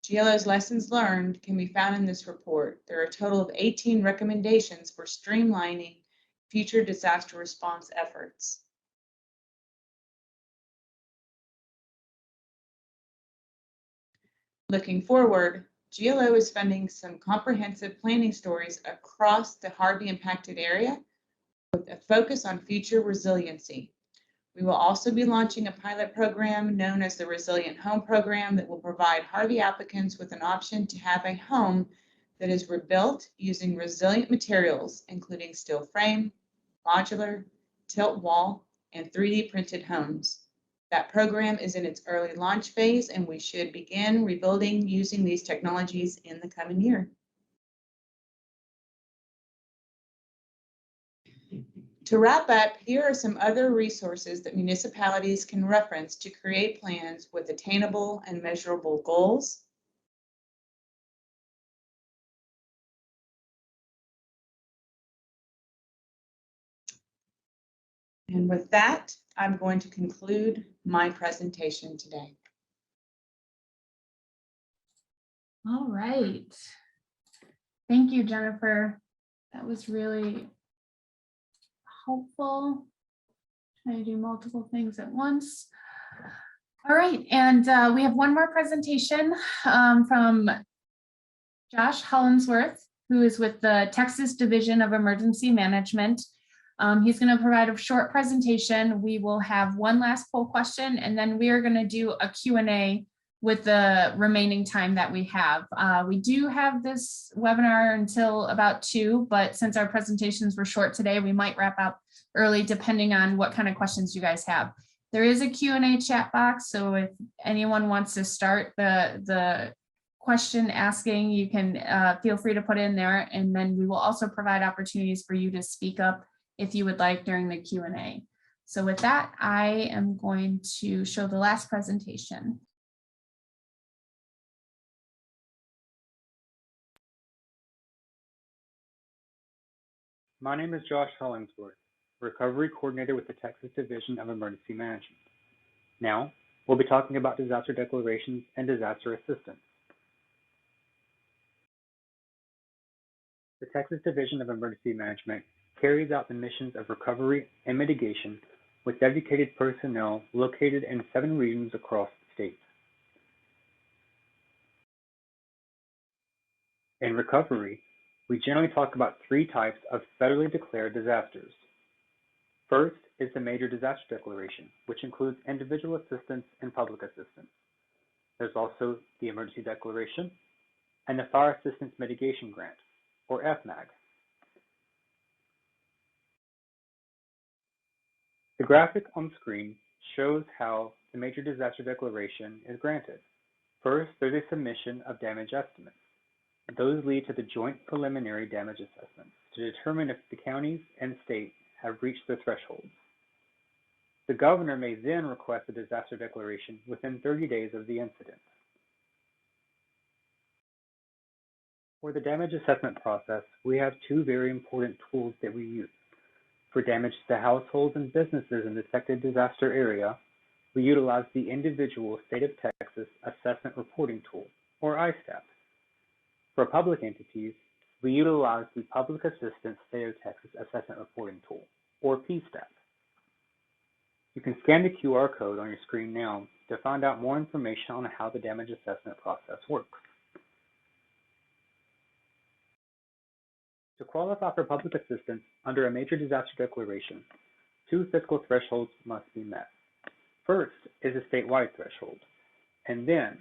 S4: GLO's lessons learned can be found in this report. There are a total of 18 recommendations for streamlining future disaster response efforts. Looking forward, GLO is funding some comprehensive planning stories across the Harvey impacted area with a focus on future resiliency. We will also be launching a pilot program known as the Resilient Home Program that will provide Harvey applicants with an option to have a home that is rebuilt using resilient materials, including steel frame, modular, tilt wall, and 3D printed homes. That program is in its early launch phase, and we should begin rebuilding using these technologies in the coming year. To wrap up, here are some other resources that municipalities can reference to create plans with attainable and measurable goals. And with that, I'm going to conclude my presentation today.
S1: All right. Thank you, Jennifer. That was really helpful. Trying to do multiple things at once. All right, and we have one more presentation from Josh Hollinsworth, who is with the Texas Division of Emergency Management. He's going to provide a short presentation. We will have one last poll question, and then we are going to do a Q&A with the remaining time that we have. We do have this webinar until about 2, but since our presentations were short today, we might wrap up early depending on what kind of questions you guys have. There is a Q&A chat box, so if anyone wants to start the question asking, you can feel free to put in there, and then we will also provide opportunities for you to speak up if you would like during the Q&A. So with that, I am going to show the last presentation.
S5: My name is Josh Hollinsworth, Recovery Coordinator with the Texas Division of Emergency Management. Now, we'll be talking about disaster declarations and disaster assistance. The Texas Division of Emergency Management carries out the missions of recovery and mitigation with dedicated personnel located in 7 regions across the state. In recovery, we generally talk about 3 types of federally declared disasters. First is the Major Disaster Declaration, which includes individual assistance and public assistance. There's also the Emergency Declaration and the Fire Assistance Mitigation Grant, or FMAG. The graphic on screen shows how the Major Disaster Declaration is granted. First, there's a submission of damage estimates. Those lead to the joint preliminary damage assessments to determine if the counties and state have reached their thresholds. The governor may then request a disaster declaration within 30 days of the incident. For the damage assessment process, we have 2 very important tools that we use. For damage to households and businesses in the affected disaster area, we utilize the Individual State of Texas Assessment Reporting Tool, or ISTAP. For public entities, we utilize the Public Assistance State of Texas Assessment Reporting Tool, or PSTAP. You can scan the QR code on your screen now to find out more information on how the damage assessment process works. To qualify for public assistance under a major disaster declaration, 2 fiscal thresholds must be met. First is a statewide threshold, and then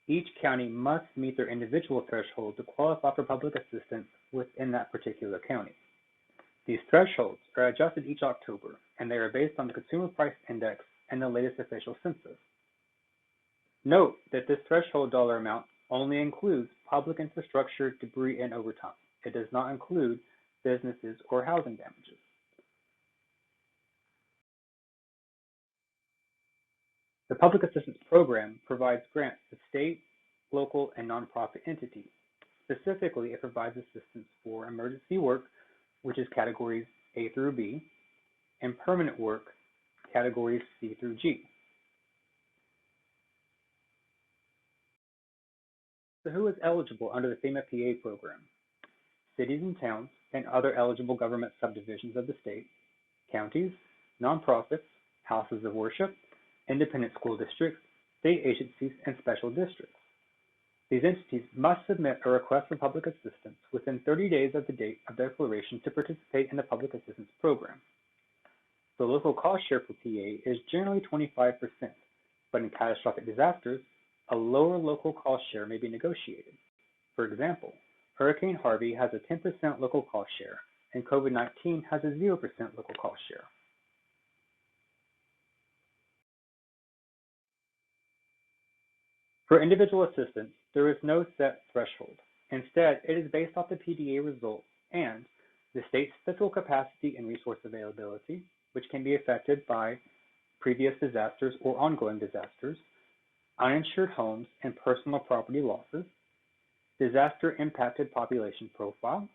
S5: each county must meet their individual threshold to qualify for public assistance within that particular county. These thresholds are adjusted each October, and they are based on the Consumer Price Index and the latest official census. Note that this threshold dollar amount only includes public infrastructure, debris, and overtime. It does not include businesses or housing damages. The Public Assistance Program provides grants to state, local, and nonprofit entities. Specifically, it provides assistance for emergency work, which is categories A through B, and permanent work, categories C through G. So who is eligible under the Fema PA program? Cities and towns and other eligible government subdivisions of the state, counties, nonprofits, houses of worship, independent school districts, state agencies, and special districts. These entities must submit a request for public assistance within 30 days of the date of declaration to participate in the public assistance program. The local cost share for PA is generally 25%, but in catastrophic disasters, a lower local cost share may be negotiated. For example, Hurricane Harvey has a 10% local cost share, and COVID-19 has a 0% local cost share. For individual assistance, there is no set threshold. Instead, it is based off the PDA results and the state's fiscal capacity and resource availability, which can be affected by previous disasters or ongoing disasters, uninsured homes and personal property losses, disaster impacted population profile,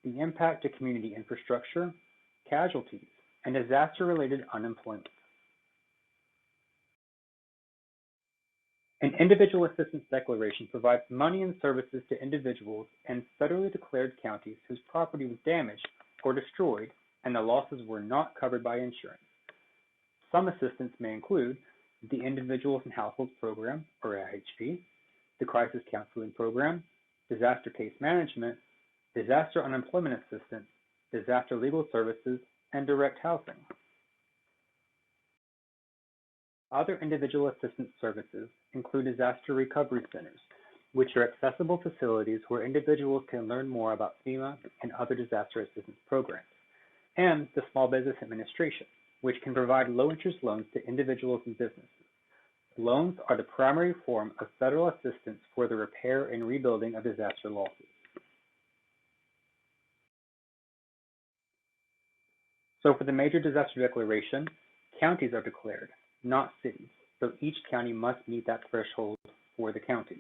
S5: the impact to community infrastructure, casualties, and disaster-related unemployment. An individual assistance declaration provides money and services to individuals and federally declared counties whose property was damaged or destroyed and the losses were not covered by insurance. Some assistance may include the Individuals and Households Program, or IHP, the Crisis Counseling Program, Disaster Case Management, Disaster Unemployment Assistance, Disaster Legal Services, and Direct Housing. Other individual assistance services include disaster recovery centers, which are accessible facilities where individuals can learn more about Fema and other disaster assistance programs, and the Small Business Administration, which can provide low-interest loans to individuals and businesses. Loans are the primary form of federal assistance for the repair and rebuilding of disaster losses. So for the major disaster declaration, counties are declared, not cities, so each county must meet that threshold for the county.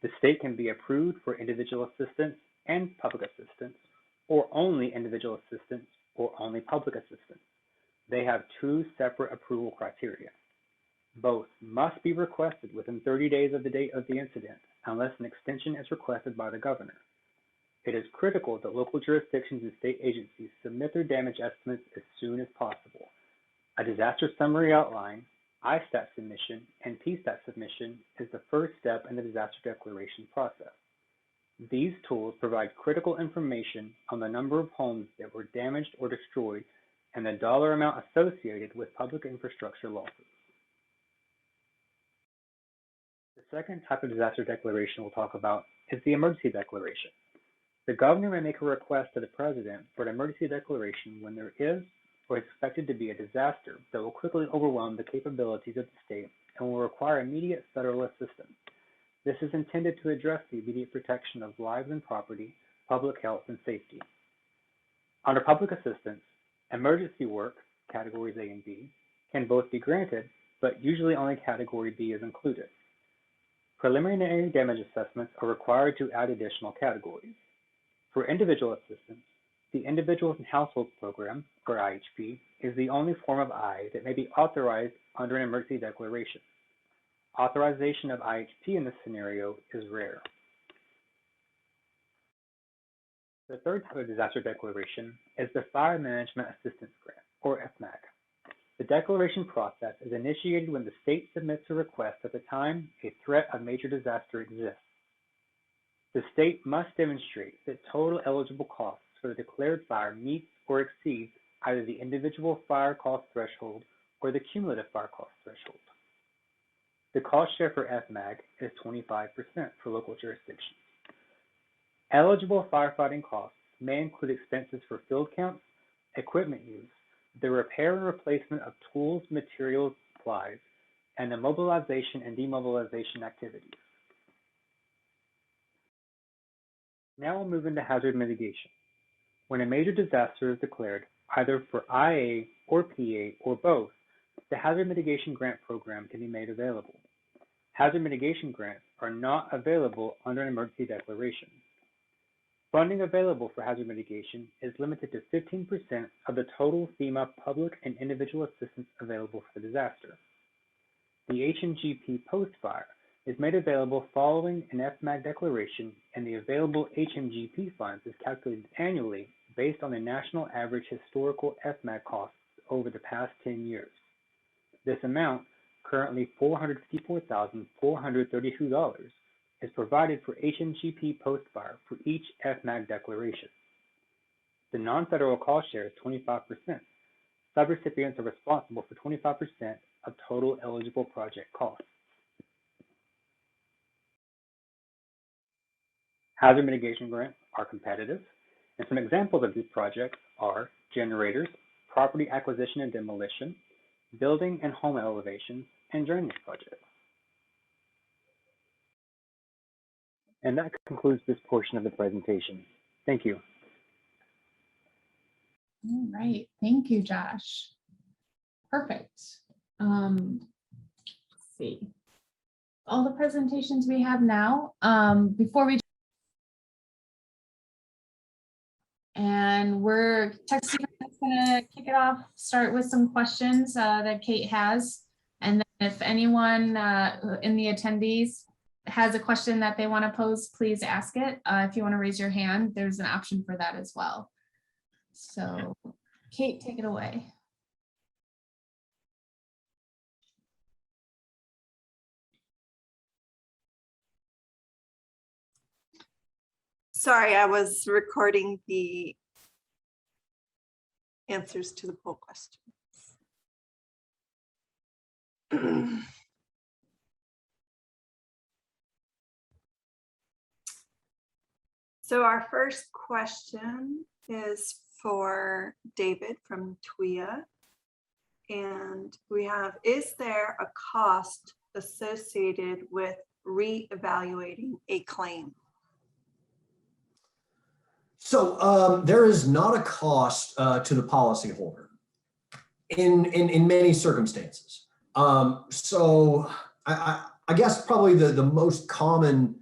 S5: The state can be approved for individual assistance and public assistance, or only individual assistance or only public assistance. They have two separate approval criteria. Both must be requested within 30 days of the date of the incident, unless an extension is requested by the governor. It is critical that local jurisdictions and state agencies submit their damage estimates as soon as possible. A disaster summary outline, ISTAT submission, and PSTAT submission is the first step in the disaster declaration process. These tools provide critical information on the number of homes that were damaged or destroyed and the dollar amount associated with public infrastructure losses. The second type of disaster declaration we'll talk about is the emergency declaration. The governor may make a request to the president for an emergency declaration when there is or is expected to be a disaster that will quickly overwhelm the capabilities of the state and will require immediate federal assistance. This is intended to address the immediate protection of lives and property, public health, and safety. Under public assistance, emergency work, categories A and B, can both be granted, but usually only category B is included. Preliminary damage assessments are required to add additional categories. For individual assistance, the Individuals and Households Program, or IHP, is the only form of I that may be authorized under an emergency declaration. Authorization of IHP in this scenario is rare. The third type of disaster declaration is the Fire Management Assistance Grant, or FMAG. The declaration process is initiated when the state submits a request at the time a threat of major disaster exists. The state must demonstrate that total eligible costs for the declared fire meets or exceeds either the individual fire cost threshold or the cumulative fire cost threshold. The cost share for FMAG is 25% for local jurisdictions. Eligible firefighting costs may include expenses for field counts, equipment use, the repair and replacement of tools, materials, supplies, and the mobilization and demobilization activities. Now we'll move into hazard mitigation. When a major disaster is declared, either for IA or PA or both, the Hazard Mitigation Grant Program can be made available. Hazard mitigation grants are not available under an emergency declaration. Funding available for hazard mitigation is limited to 15% of the total FEMA public and individual assistance available for the disaster. The HMGP post-fire is made available following an FMAG declaration, and the available HMGP funds is calculated annually based on the national average historical FMAG costs over the past 10 years. This amount, currently $454,432, is provided for HMGP post-fire for each FMAG declaration. The non-federal cost share is 25%. Subrecipients are responsible for 25% of total eligible project costs. Hazard mitigation grants are competitive, and some examples of these projects are generators, property acquisition and demolition, building and home elevations, and drainage projects. And that concludes this portion of the presentation. Thank you.
S1: All right, thank you, Josh. Perfect. Let's see. All the presentations we have now, before we Texas is gonna kick it off, start with some questions that Kate has. And then if anyone in the attendees has a question that they want to pose, please ask it. If you want to raise your hand, there's an option for that as well. So Kate, take it away.
S6: Sorry, I was recording the answers to the poll questions. So our first question is for David from TWIA. And we have, is there a cost associated with reevaluating a claim?
S3: So there is not a cost to the policyholder in many circumstances. So I guess probably the most common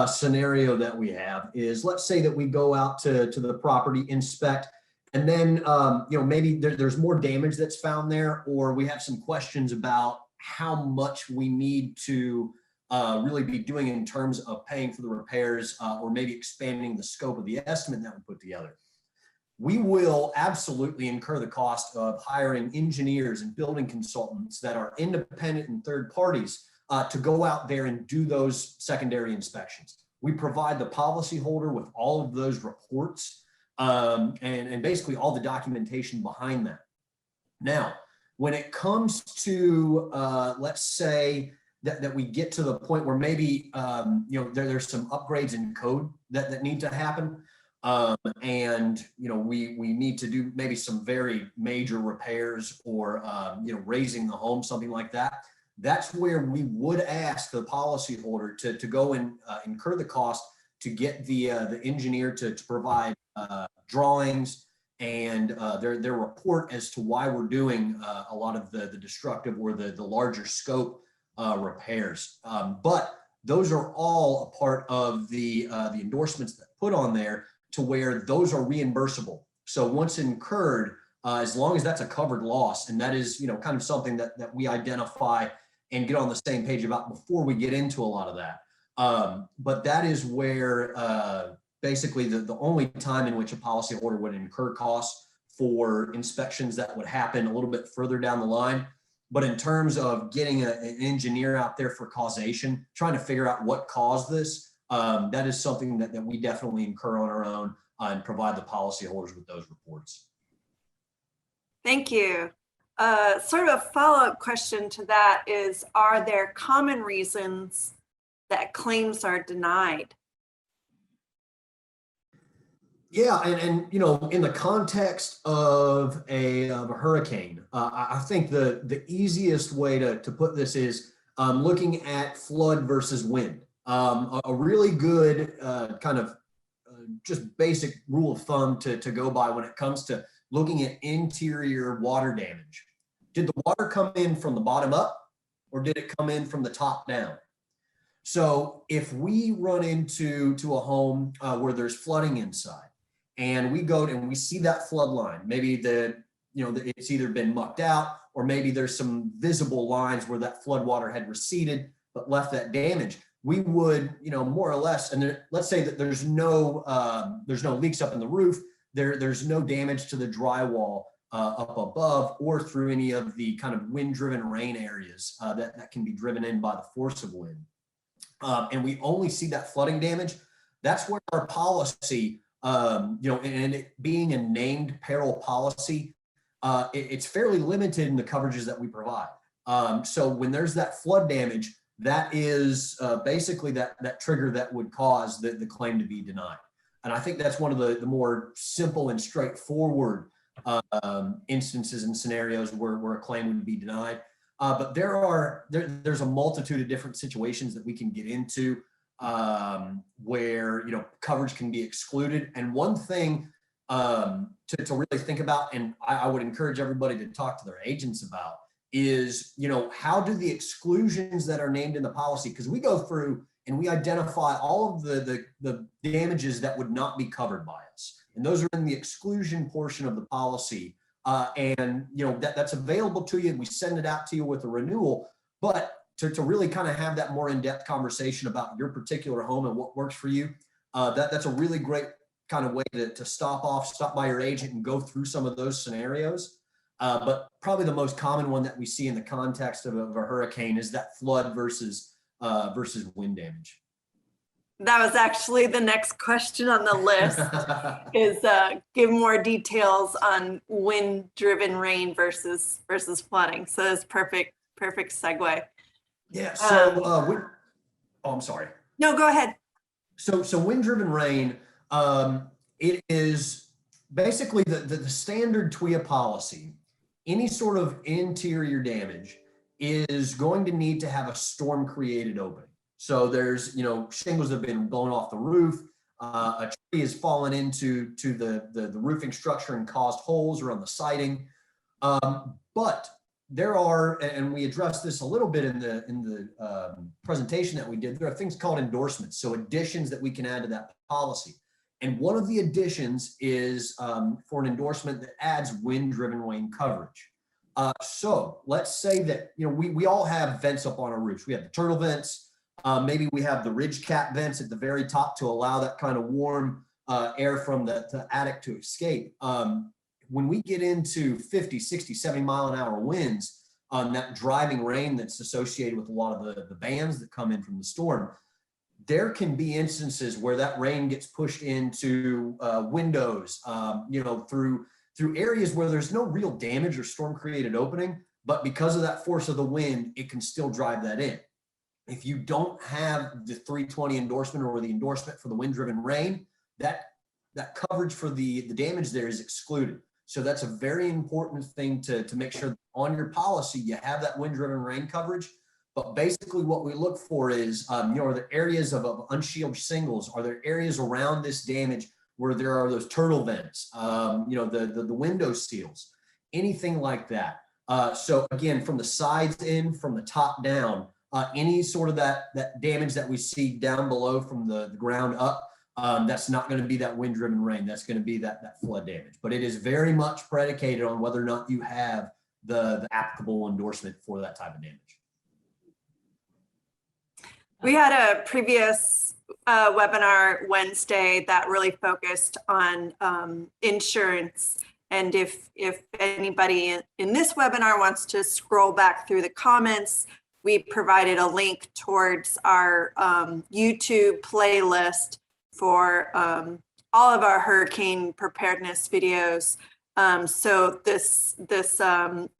S3: scenario that we have is, let's say that we go out to the property, inspect, and then maybe there's more damage that's found there, or we have some questions about how much we need to really be doing in terms of paying for the repairs, or maybe expanding the scope of the estimate that we put together. We will absolutely incur the cost of hiring engineers and building consultants that are independent and third parties to go out there and do those secondary inspections. We provide the policyholder with all of those reports and basically all the documentation behind that. Now, when it comes to, let's say, that we get to the point where maybe there's some upgrades in code that need to happen, and we need to do maybe some very major repairs, or raising the home, something like that. That's where we would ask the policyholder to go and incur the cost to get the engineer to provide drawings and their report as to why we're doing a lot of the destructive or the larger scope repairs. But those are all a part of the endorsements that put on there, to where those are reimbursable. So once incurred, as long as that's a covered loss, and that is kind of something that we identify and get on the same page about before we get into a lot of that. But that is where basically the only time in which a policyholder would incur costs for inspections that would happen a little bit further down the line. But in terms of getting an engineer out there for causation, trying to figure out what caused this, that is something that we definitely incur on our own and provide the policyholders with those reports.
S6: Thank you. Sort of a follow-up question to that is, are there common reasons that claims are denied?
S3: Yeah, and in the context of a hurricane, I think the easiest way to put this is looking at flood versus wind. A really good kind of just basic rule of thumb to go by when it comes to looking at interior water damage. Did the water come in from the bottom up, or did it come in from the top down? So if we run into a home where there's flooding inside, and we go and we see that flood line, maybe it's either been mucked out, or maybe there's some visible lines where that flood water had receded but left that damage. We would, more or less, and let's say that there's no leaks up in the roof, there's no damage to the drywall up above, or through any of the kind of wind-driven rain areas that can be driven in by the force of wind. and we only see that flooding damage, that's where our policy, and it being a named peril policy, it's fairly limited in the coverages that we provide. So when there's that flood damage, that is basically that trigger that would cause the claim to be denied. And I think that's one of the more simple and straightforward instances and scenarios where a claim would be denied. But there's a multitude of different situations that we can get into where coverage can be excluded. And one thing to really think about, and I would encourage everybody to talk to their agents about, is how do the exclusions that are named in the policy, because we go through and we identify all of the damages that would not be covered by us, and those are in the exclusion portion of the policy. And that's available to you. We send it out to you with a renewal, but to really kind of have that more in-depth conversation about your particular home and what works for you, that's a really great kind of way to stop by your agent and go through some of those scenarios. But probably the most common one that we see in the context of a hurricane is that flood versus wind damage.
S6: That was actually the next question on the list is give more details on wind-driven rain versus flooding. So that's perfect segue.
S3: Yeah. So I'm sorry.
S6: No, go ahead.
S3: So wind-driven rain, it is basically the standard TWIA policy. Any sort of interior damage is going to need to have a storm-created opening. So there's, shingles have been blown off the roof, a tree has fallen into the roofing structure and caused holes around the siding. But there are, and we addressed this a little bit in the presentation that we did, there are things called endorsements, so additions that we can add to that policy. And one of the additions is for an endorsement that adds wind-driven rain coverage. So let's say that, we all have vents up on our roofs. We have the turtle vents. Maybe we have the ridge cap vents at the very top to allow that kind of warm air from the attic to escape. When we get into 50, 60, 70 mile an hour winds, that driving rain that's associated with a lot of the bands that come in from the storm, there can be instances where that rain gets pushed into windows, through areas where there's no real damage or storm created opening, but because of that force of the wind, it can still drive that in. If you don't have the 320 endorsement or the endorsement for the wind-driven rain, that coverage for the damage there is excluded. So that's a very important thing to make sure that on your policy you have that wind-driven rain coverage. But basically what we look for is, are there areas of unshielded shingles? Are there areas around this damage where there are those turtle vents, the window seals, anything like that? So again, from the sides in, from the top down, any sort of that damage that we see down below from the ground up, that's not going to be that wind-driven rain. That's going to be that flood damage. But it is very much predicated on whether or not you have the applicable endorsement for that type of damage.
S6: We had a previous webinar Wednesday that really focused on insurance. And if anybody in this webinar wants to scroll back through the comments, we provided a link towards our YouTube playlist for all of our hurricane preparedness videos. So this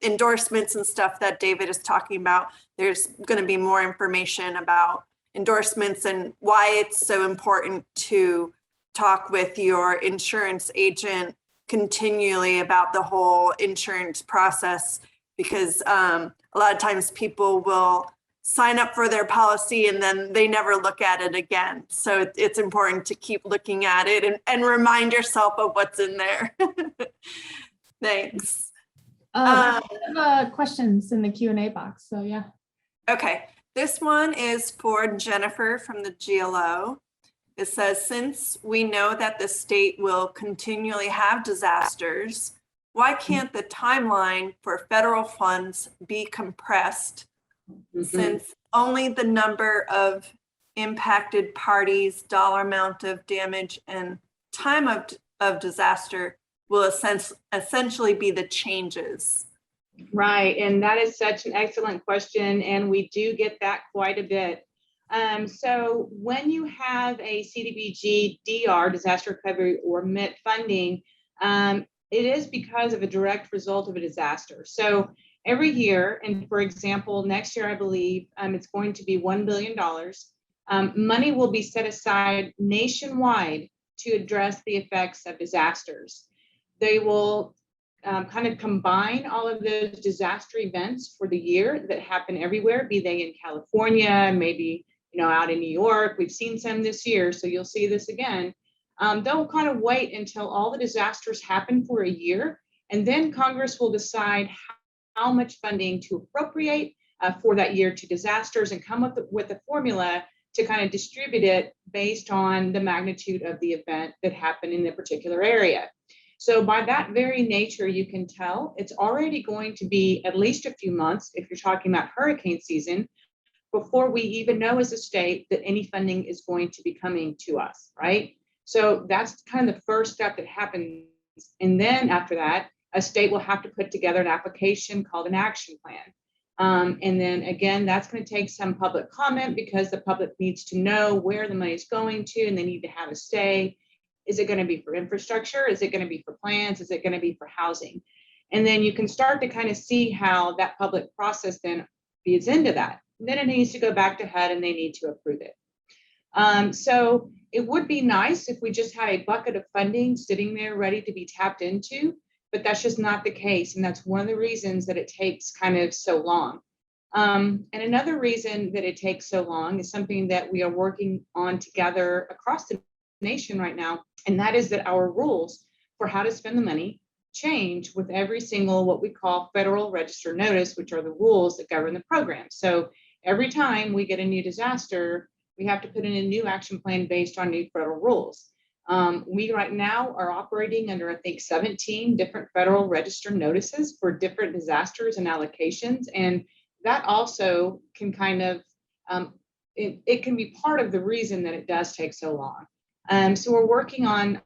S6: endorsements and stuff that David is talking about, there's going to be more information about endorsements and why it's so important to talk with your insurance agent continually about the whole insurance process, because a lot of times people will sign up for their policy and then they never look at it again. So it's important to keep looking at it and remind yourself of what's in there. Thanks.
S1: I have questions in the Q&A box, so yeah.
S6: Okay, this one is for Jennifer from the GLO. It says, since we know that the state will continually have disasters, why can't the timeline for federal funds be compressed, since only the number of impacted parties, dollar amount of damage, and time of disaster will essentially be the changes?
S7: Right, and that is such an excellent question, and we do get that quite a bit.
S4: So when you have a CDBG DR, disaster recovery or MIT funding, it is because of a direct result of a disaster. So every year, and for example, next year, I believe it's going to be $1 billion. Money will be set aside nationwide to address the effects of disasters. They will kind of combine all of those disaster events for the year that happen everywhere, be they in California, maybe out in New York. We've seen some this year, so you'll see this again. They'll kind of wait until all the disasters happen for a year, and then Congress will decide how much funding to appropriate for that year to disasters and come up with a formula to kind of distribute it based on the magnitude of the event that happened in the particular area. So by that very nature, you can tell it's already going to be at least a few months, if you're talking about hurricane season, before we even know as a state that any funding is going to be coming to us, right? So that's kind of the first step that happens. And then after that, a state will have to put together an application called an action plan. And then again, that's going to take some public comment because the public needs to know where the money is going to, and they need to have a say. Is it going to be for infrastructure? Is it going to be for plans? Is it going to be for housing? And then you can start to kind of see how that public process then feeds into that. And then it needs to go back to HUD and they need to approve it. So it would be nice if we just had a bucket of funding sitting there ready to be tapped into, but that's just not the case. And that's one of the reasons that it takes kind of so long. And another reason that it takes so long is something that we are working on together across the nation right now. And that is that our rules for how to spend the money change with every single what we call Federal Register notice, which are the rules that govern the program. So every time we get a new disaster, we have to put in a new action plan based on new federal rules. We right now are operating under, I think, 17 different Federal Register notices for different disasters and allocations. And that also can kind of, it can be part of the reason that it does take so long. So we're working on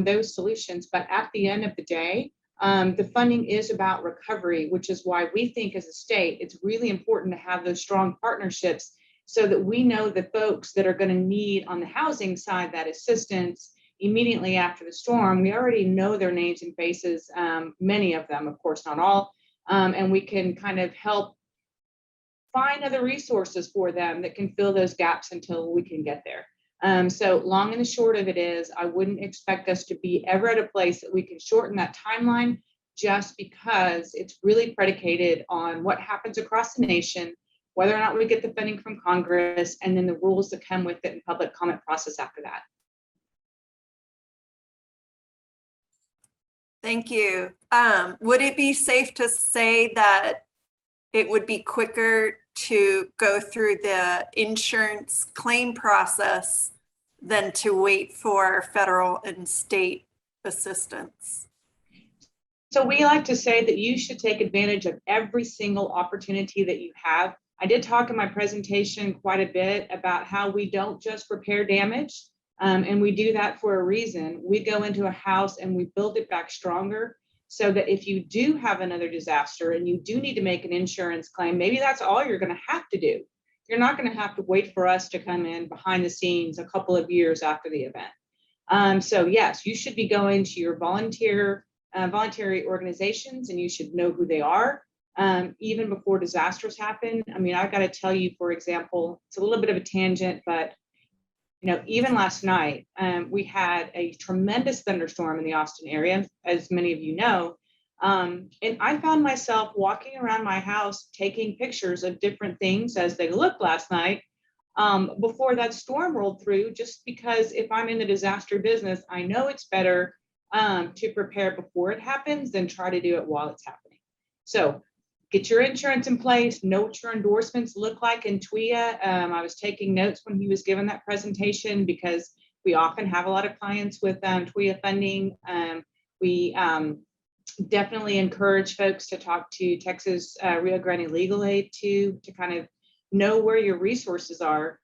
S4: those solutions, but at the end of the day, the funding is about recovery, which is why we think as a state, it's really important to have those strong partnerships so that we know the folks that are going to need on the housing side that assistance immediately after the storm. We already know their names and faces, many of them, of course, not all, and we can kind of help find other resources for them that can fill those gaps until we can get there. So long and the short of it is, I wouldn't expect us to be ever at a place that we can shorten that timeline just because it's really predicated on what happens across the nation, whether or not we get the funding from Congress, and then the rules that come with it and public comment process after that.
S6: Thank you. Would it be safe to say that it would be quicker to go through the insurance claim process than to wait for federal and state assistance?
S4: So we like to say that you should take advantage of every single opportunity that you have. I did talk in my presentation quite a bit about how we don't just repair damage, and we do that for a reason. We go into a house and we build it back stronger, so that if you do have another disaster and you do need to make an insurance claim, maybe that's all you're going to have to do. You're not going to have to wait for us to come in behind the scenes a couple of years after the event. So yes, you should be going to your voluntary organizations, and you should know who they are, even before disasters happen. I mean, I've got to tell you, for example, it's a little bit of a tangent, but even last night, we had a tremendous thunderstorm in the Austin area, as many of you know. And I found myself walking around my house, taking pictures of different things as they looked last night before that storm rolled through, just because if I'm in the disaster business, I know it's better to prepare before it happens than try to do it while it's happening. So get your insurance in place, know what your endorsements look like in TWIA. I was taking notes when he was giving that presentation because we often have a lot of clients with TWIA funding. We definitely encourage folks to talk to Texas Rio Grande Legal Aid to kind of know where your resources are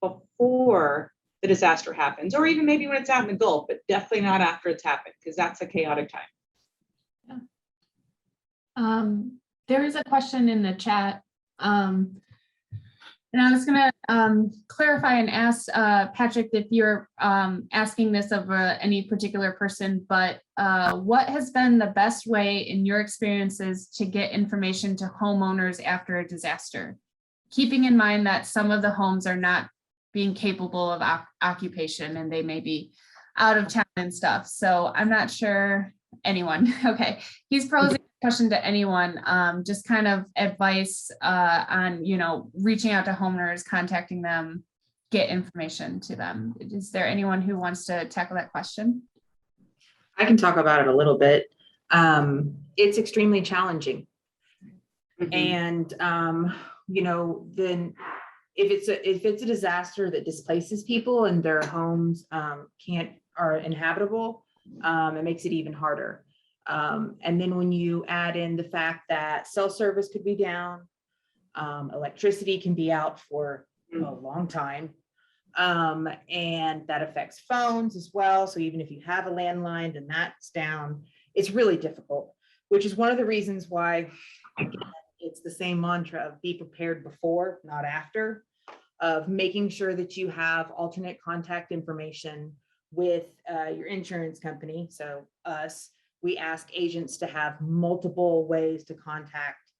S4: before the disaster happens, or even maybe when it's out in the Gulf, but definitely not after it's happened, because that's a chaotic time.
S1: Yeah. There is a question in the chat. And I was going to clarify and ask Patrick if you're asking this of any particular person, but what has been the best way in your experiences to get information to homeowners after a disaster? Keeping in mind that some of the homes are not being capable of occupation and they may be out of town and stuff. So I'm not sure anyone. Okay. He's posing a question to anyone, just kind of advice on, reaching out to homeowners, contacting them, get information to them. Is there anyone who wants to tackle that question?
S7: I can talk about it a little bit. It's extremely challenging. And, then if it's a disaster that displaces people and their homes are inhabitable, it makes it even harder. And then when you add in the fact that cell service could be down, electricity can be out for a long time, and that affects phones as well. So even if you have a landline and that's down, it's really difficult, which is one of the reasons why, again, it's the same mantra of be prepared before, not after, of making sure that you have alternate contact information with your insurance company. So us, we ask agents to have multiple ways to contact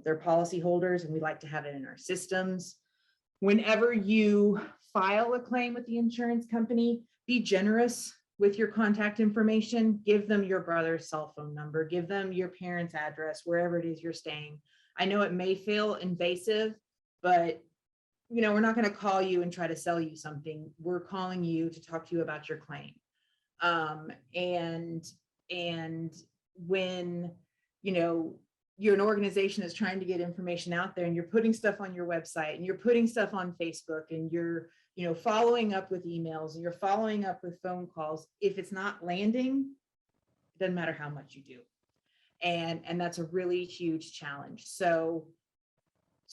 S7: their policyholders, and we like to have it in our systems. Whenever you file a claim with the insurance company, be generous with your contact information. Give them your brother's cell phone number, give them your parents' address, wherever it is you're staying. I know it may feel invasive, but we're not going to call you and try to sell you something. We're calling you to talk to you about your claim. And when, you're an organization that's trying to get information out there and you're putting stuff on your website and you're putting stuff on Facebook and you're, following up with emails and you're following up with phone calls, if it's not landing, it doesn't matter how much you do. And that's a really huge challenge. So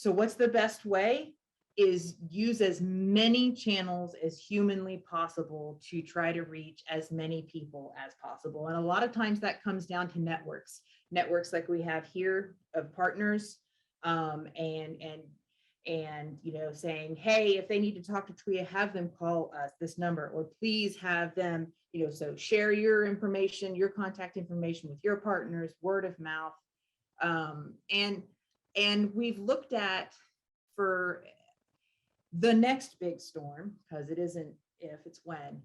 S7: what's the best way is use as many channels as humanly possible to try to reach as many people as possible. And a lot of times that comes down to networks like we have here of partners, and saying, hey, if they need to talk to TWIA, have them call us this number, or please have them, so share your information, your contact information with your partners, word of mouth. And we've looked at, for the next big storm, because it isn't if, it's when,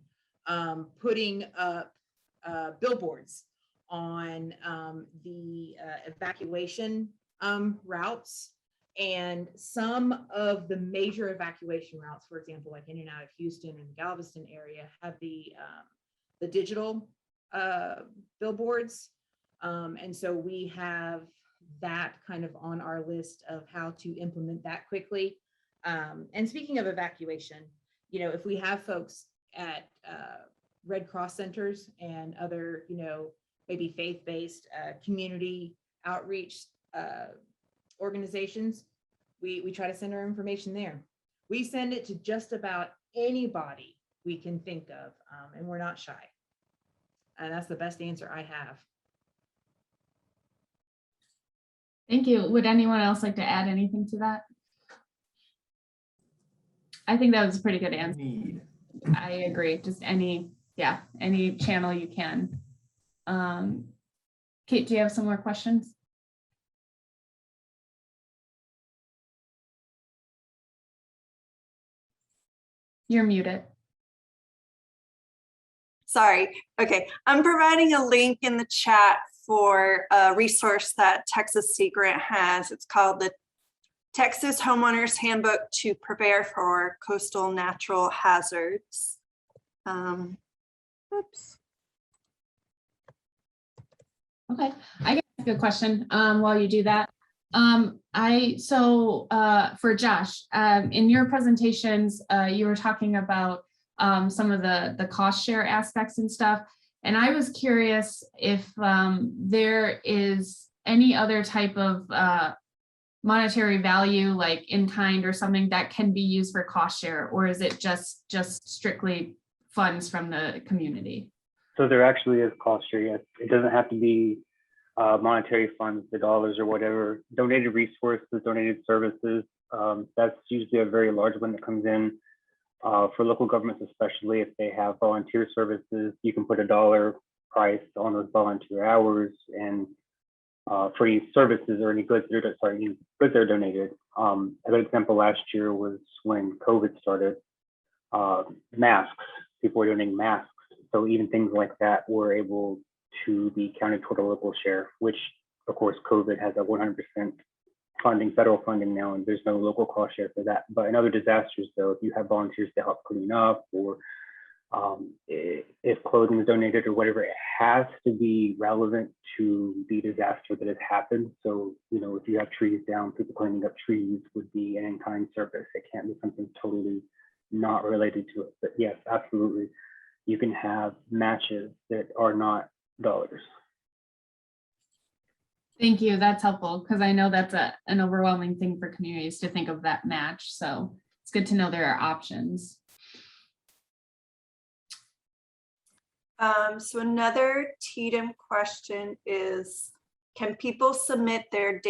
S7: putting up billboards on the evacuation routes. And some of the major evacuation routes, for example, like in and out of Houston and the Galveston area, have the digital billboards. And so we have that kind of on our list of how to implement that quickly. And speaking of evacuation, if we have folks at Red Cross centers and other, maybe faith-based community outreach organizations, we try to send our information there. We send it to just about anybody we can think of, and we're not shy. And that's the best answer I have.
S1: Thank you. Would anyone else like to add anything to that? I think that was a pretty good answer. I agree. Just any channel you can. Kate, do you have some more questions? You're muted.
S6: Sorry. Okay. I'm providing a link in the chat for a resource that Texas Sea Grant has. It's called the Texas Homeowners Handbook to Prepare for Coastal Natural Hazards. Oops.
S1: Okay, I can ask a question while you do that. For Josh, in your presentations, you were talking about some of the cost share aspects and stuff. And I was curious if there is any other type of monetary value, like in kind or something, that can be used for cost share, or is it just strictly funds from the community?
S5: So there actually is cost share, yes. It doesn't have to be monetary funds, the dollars or whatever, donated resources, donated services. That's usually a very large one that comes in. For local governments, especially if they have volunteer services, you can put a dollar price on those volunteer hours, and for any services or any goods that are, any goods that are donated. A good example last year was when COVID started. Masks, people were donating masks. So even things like that were able to be counted toward a local share, which of course COVID has a 100% funding, federal funding now, and there's no local cost share for that. But in other disasters though, if you have volunteers to help clean up, or if clothing is donated or whatever, it has to be relevant to the disaster that has happened. So, you know, if you have trees down, people cleaning up trees would be an in-kind service. It can't be something totally not related to it. But yes, absolutely. You can have matches that are not dollars.
S1: Thank you. That's helpful, because I know that's an overwhelming thing for communities to think of that match. So it's good to know there are options.
S6: So another TDEM question is, can people submit their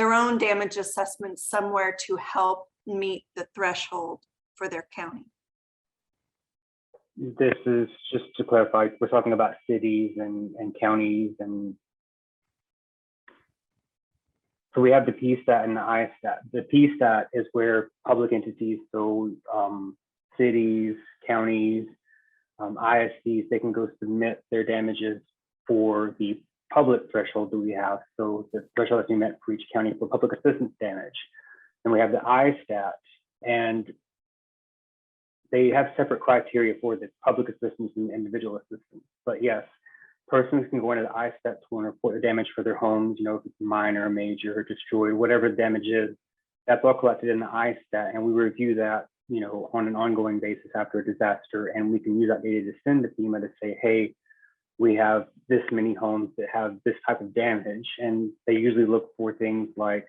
S6: own damage assessment somewhere to help meet the threshold for their county?
S5: This is just to clarify, we're talking about cities and counties, and so we have the PSTAT and the ISTAT. The PSTAT is where public entities, so cities, counties, ISDs, they can go submit their damages for the public threshold that we have. So the threshold that's met for each county for public assistance damage. And we have the ISTAT, and they have separate criteria for the public assistance and individual assistance. But yes, persons can go into the ISTAT tool and report the damage for their homes, you know, if it's minor, major, or destroyed, whatever the damage is, that's all collected in the ISTAT, and we review that, you know, on an ongoing basis after a disaster, and we can use that data to send to FEMA to say, hey, we have this many homes that have this type of damage, and they usually look for things like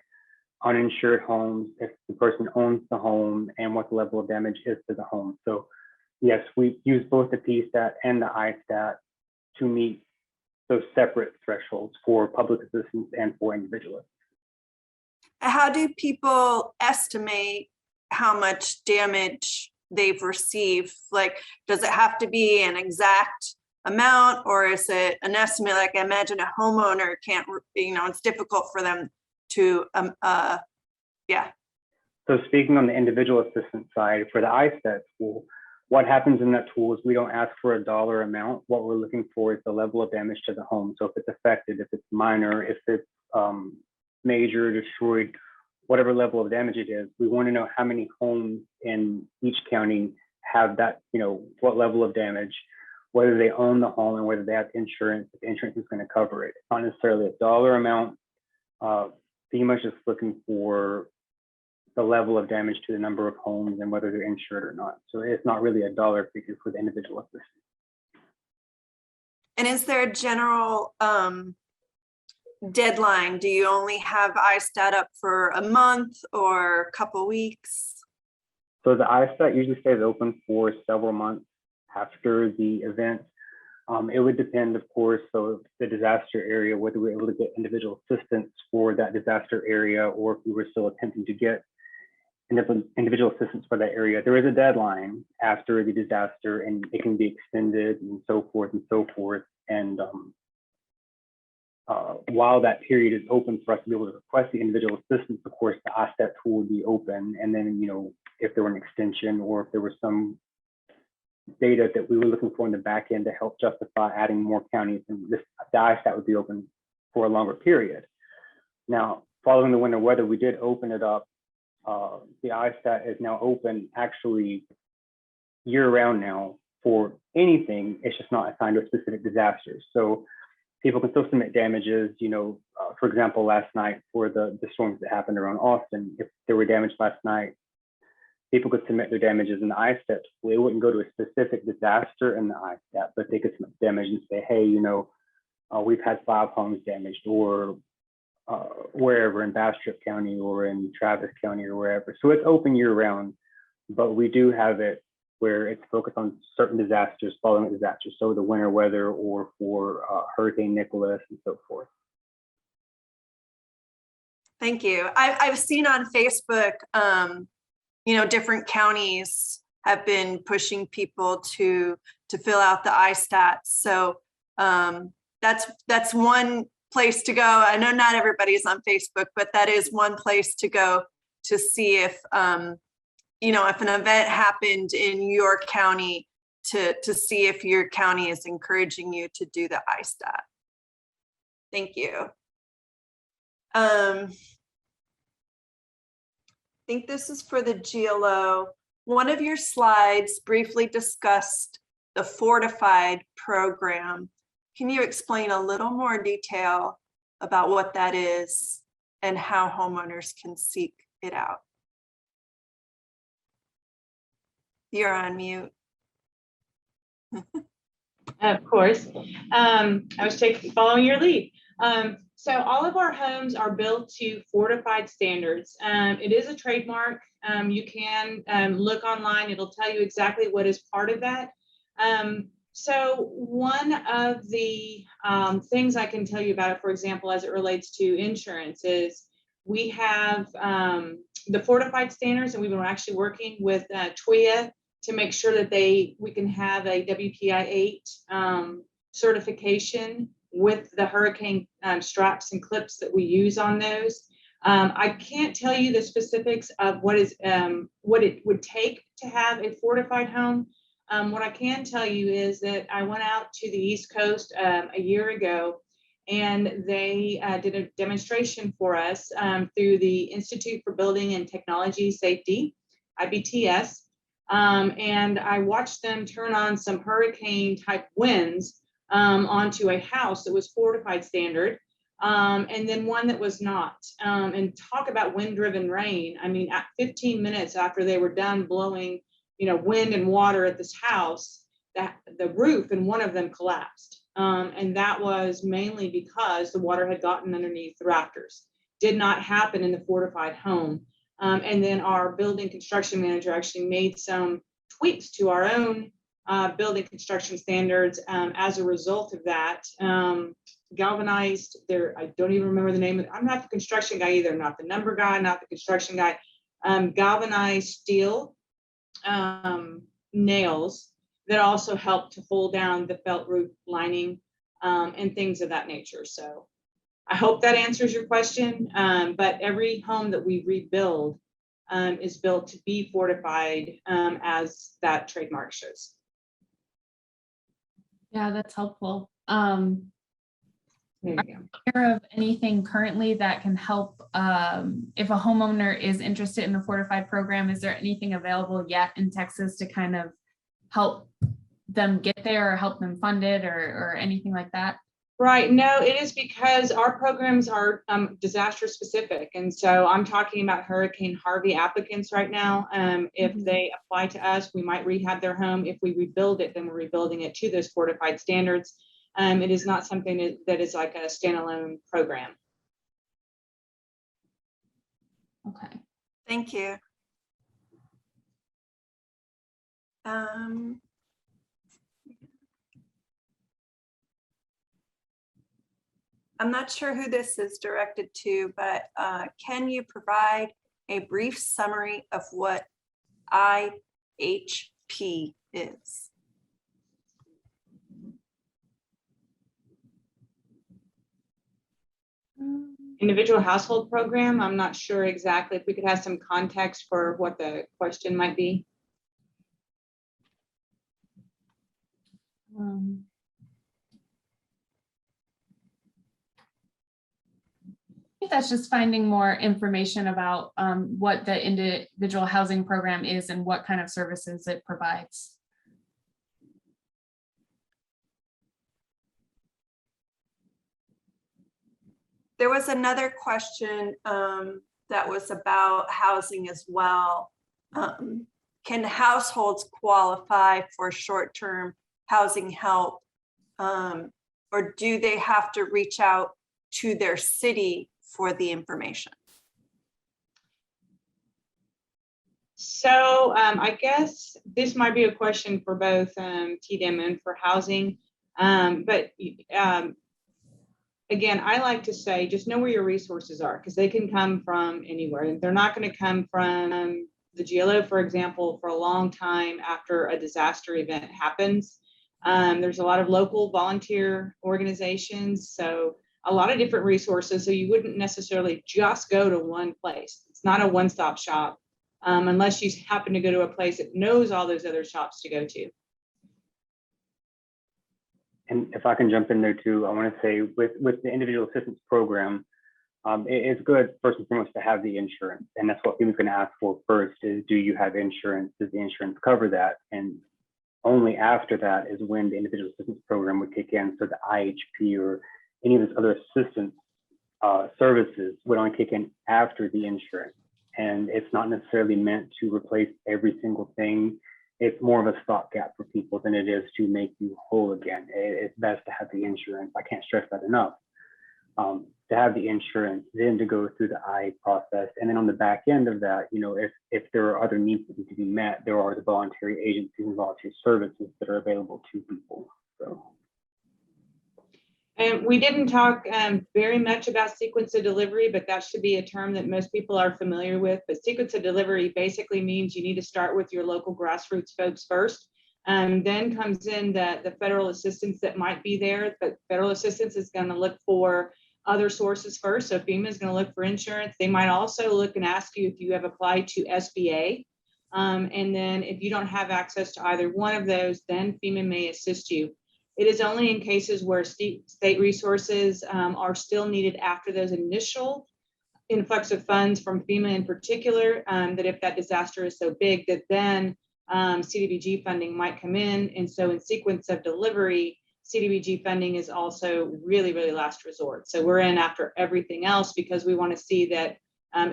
S5: uninsured homes, if the person owns the home, and what the level of damage is to the home. So yes, we use both the PSTAT and the ISTAT to meet those separate thresholds for public assistance and for individuals.
S6: How do people estimate how much damage they've received? Like, does it have to be an exact amount, or is it an estimate? Like, I imagine a homeowner can't, you know, it's difficult for them to, yeah.
S5: So speaking on the individual assistance side, for the ISTAT tool, what happens in that tool is we don't ask for a dollar amount. What we're looking for is the level of damage to the home. So if it's affected, if it's minor, if it's major, destroyed, whatever level of damage it is, we want to know how many homes in each county have that, you know, what level of damage, whether they own the home and whether they have insurance, if insurance is going to cover it. It's not necessarily a dollar amount. FEMA's just looking for the level of damage to the number of homes and whether they're insured or not. So it's not really a dollar figure for the individual assistance.
S6: And is there a general deadline? Do you only have ISTAT up for a month or a couple weeks?
S5: So the ISTAT usually stays open for several months after the event. It would depend, of course, so the disaster area, whether we're able to get individual assistance for that disaster area, or if we were still attempting to get individual assistance for that area. There is a deadline after the disaster, and it can be extended and so forth and so forth. And while that period is open for us to be able to request the individual assistance, of course, the ISTAT tool would be open. And then, you know, if there were an extension or if there was some data that we were looking for in the back end to help justify adding more counties, and the ISTAT would be open for a longer period. Now, following the winter weather, we did open it up. The ISTAT is now open actually year-round now for anything. It's just not assigned to a specific disaster. So people can still submit damages. You know, for example, last night for the storms that happened around Austin, if there were damage last night, people could submit their damages in the ISTAT. They wouldn't go to a specific disaster in the ISTAT, but they could submit damage and say, hey, you know, we've had 5 homes damaged, or wherever in Bastrop County or in Travis County or wherever. So it's open year round, but we do have it where it's focused on certain disasters, following disasters. So the winter weather, or for Hurricane Nicholas and so forth.
S6: Thank you. I've seen on Facebook, different counties have been pushing people to fill out the ISTATs. So that's one place to go. I know not everybody's on Facebook, but that is one place to go to see if if an event happened in your county, to see if your county is encouraging you to do the ISTAT. Thank you. I think this is for the GLO. One of your slides briefly discussed the fortified program. Can you explain a little more detail about what that is and how homeowners can seek it out? You're on mute.
S8: Of course. I was following your lead. So all of our homes are built to fortified standards. It is a trademark. You can look online. It'll tell you exactly what is part of that. So one of the things I can tell you about it, for example, as it relates to insurance, is we have the fortified standards, and we've been actually working with TWIA to make sure that we can have a WPI 8 certification with the hurricane straps and clips that we use on those. I can't tell you the specifics of what it would take to have a fortified home. What I can tell you is that I went out to the East Coast a year ago, and they did a demonstration for us through the Institute for Building and Technology Safety, IBTS. And I watched them turn on some hurricane type winds onto a house that was fortified standard, and then one that was not. And talk about wind driven rain. I mean, at 15 minutes after they were done blowing, wind and water at this house, that the roof in one of them collapsed. And that was mainly because the water had gotten underneath the rafters. Did not happen in the fortified home. And then our building construction manager actually made some tweaks to our own building construction standards as a result of that. Galvanized, I don't even remember the name. I'm not the construction guy either, not the number guy, not the construction guy. Galvanized steel nails that also help to hold down the felt roof lining and things of that nature. So I hope that answers your question, but every home that we rebuild is built to be fortified as that trademark shows.
S1: Yeah, that's helpful.
S8: There you go.
S1: Aware of anything currently that can help if a homeowner is interested in the fortified program? Is there anything available yet in Texas to kind of help them get there or help them fund it or anything like that?
S8: Right. No, it is because our programs are disaster specific. And so I'm talking about Hurricane Harvey applicants right now. If they apply to us, we might rehab their home. If we rebuild it, then we're rebuilding it to those fortified standards. It is not something that is like a standalone program.
S1: Okay.
S6: Thank you. I'm not sure who this is directed to, but can you provide a brief summary of what IHP is?
S8: Individual household program. I'm not sure exactly. If we could have some context for what the question might be.
S1: I think that's just finding more information about what the individual housing program is and what kind of services it provides.
S6: There was another question that was about housing as well. Can households qualify for short-term housing help, or do they have to reach out to their city for the information?
S8: So I guess this might be a question for both TDEM and for housing, but again, I like to say, just know where your resources are, because they can come from anywhere. They're not going to come from the GLO, for example, for a long time after a disaster event happens. There's a lot of local volunteer organizations, so a lot of different resources. So you wouldn't necessarily just go to one place. It's not a one-stop shop unless you happen to go to a place that knows all those other shops to go to.
S5: And if I can jump in there too, I want to say with the individual assistance program, it's good first and foremost to have the insurance, and that's what FEMA's going to ask for first is, do you have insurance? Does the insurance cover that? And only after that is when the individual assistance program would kick in. So the IHP or any of those other assistance services would only kick in after the insurance. And it's not necessarily meant to replace every single thing. It's more of a stopgap for people than it is to make you whole again. It's best to have the insurance. I can't stress that enough. To have the insurance, then to go through the IA process. And then on the back end of that, you know, if there are other needs that need to be met, there are the voluntary agencies and voluntary services that are available to people. So.
S8: And we didn't talk very much about sequence of delivery, but that should be a term that most people are familiar with. But sequence of delivery basically means you need to start with your local grassroots folks first. Then comes in the federal assistance that might be there, but federal assistance is going to look for other sources first. So FEMA is going to look for insurance. They might also look and ask you if you have applied to SBA. And then if you don't have access to either one of those, then FEMA may assist you. It is only in cases where state resources are still needed after those initial influx of funds from FEMA in particular, that if that disaster is so big that then CDBG funding might come in. And so in sequence of delivery, CDBG funding is also really, really last resort. So we're in after everything else because we want to see that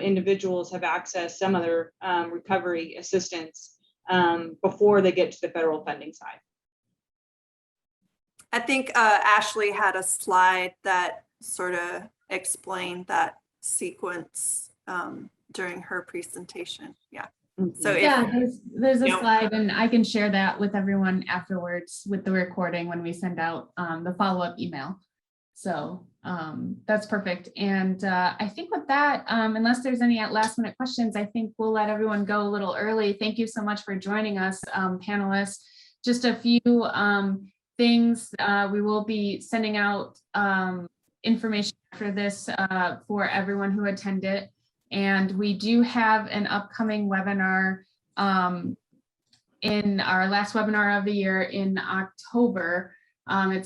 S8: individuals have access some other recovery assistance before they get to the federal funding side.
S6: I think Ashley had a slide that sort of explained that sequence during her presentation. Yeah. So
S1: yeah, there's a slide, and I can share that with everyone afterwards with the recording when we send out the follow-up email. So that's perfect. And I think with that, unless there's any last minute questions, I think we'll let everyone go a little early. Thank you so much for joining us, panelists. Just a few things. We will be sending out information after this for everyone who attended. And we do have an upcoming webinar in our last webinar of the year in October. I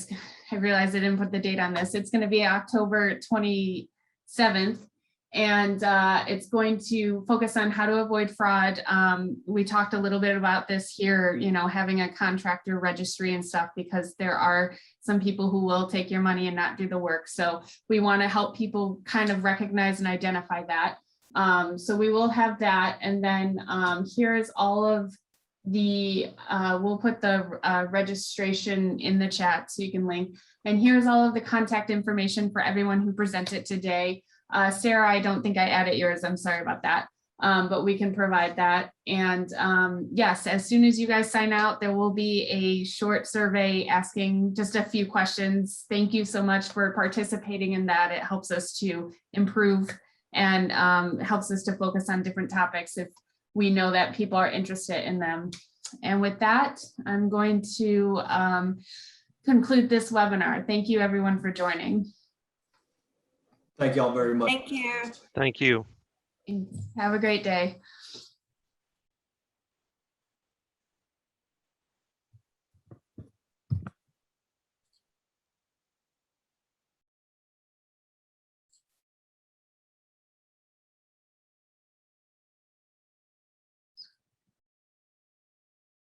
S1: realized I didn't put the date on this. It's going to be October 27th. And it's going to focus on how to avoid fraud. We talked a little bit about this here, you know, having a contractor registry and stuff, because there are some people who will take your money and not do the work. So we want to help people kind of recognize and identify that. So we will have that. And then here is all of the, we'll put the registration in the chat so you can link. And here's all of the contact information for everyone who presented today. Sarah, I don't think I added yours. I'm sorry about that, but we can provide that. And yes, as soon as you guys sign out, there will be a short survey asking just a few questions. Thank you so much for participating in that. It helps us to improve and helps us to focus on different topics if we know that people are interested in them. And with that, I'm going to conclude this webinar. Thank you everyone for joining.
S3: Thank you all very much.
S6: thank you.
S2: Thank you.
S1: Thanks. Have a great day.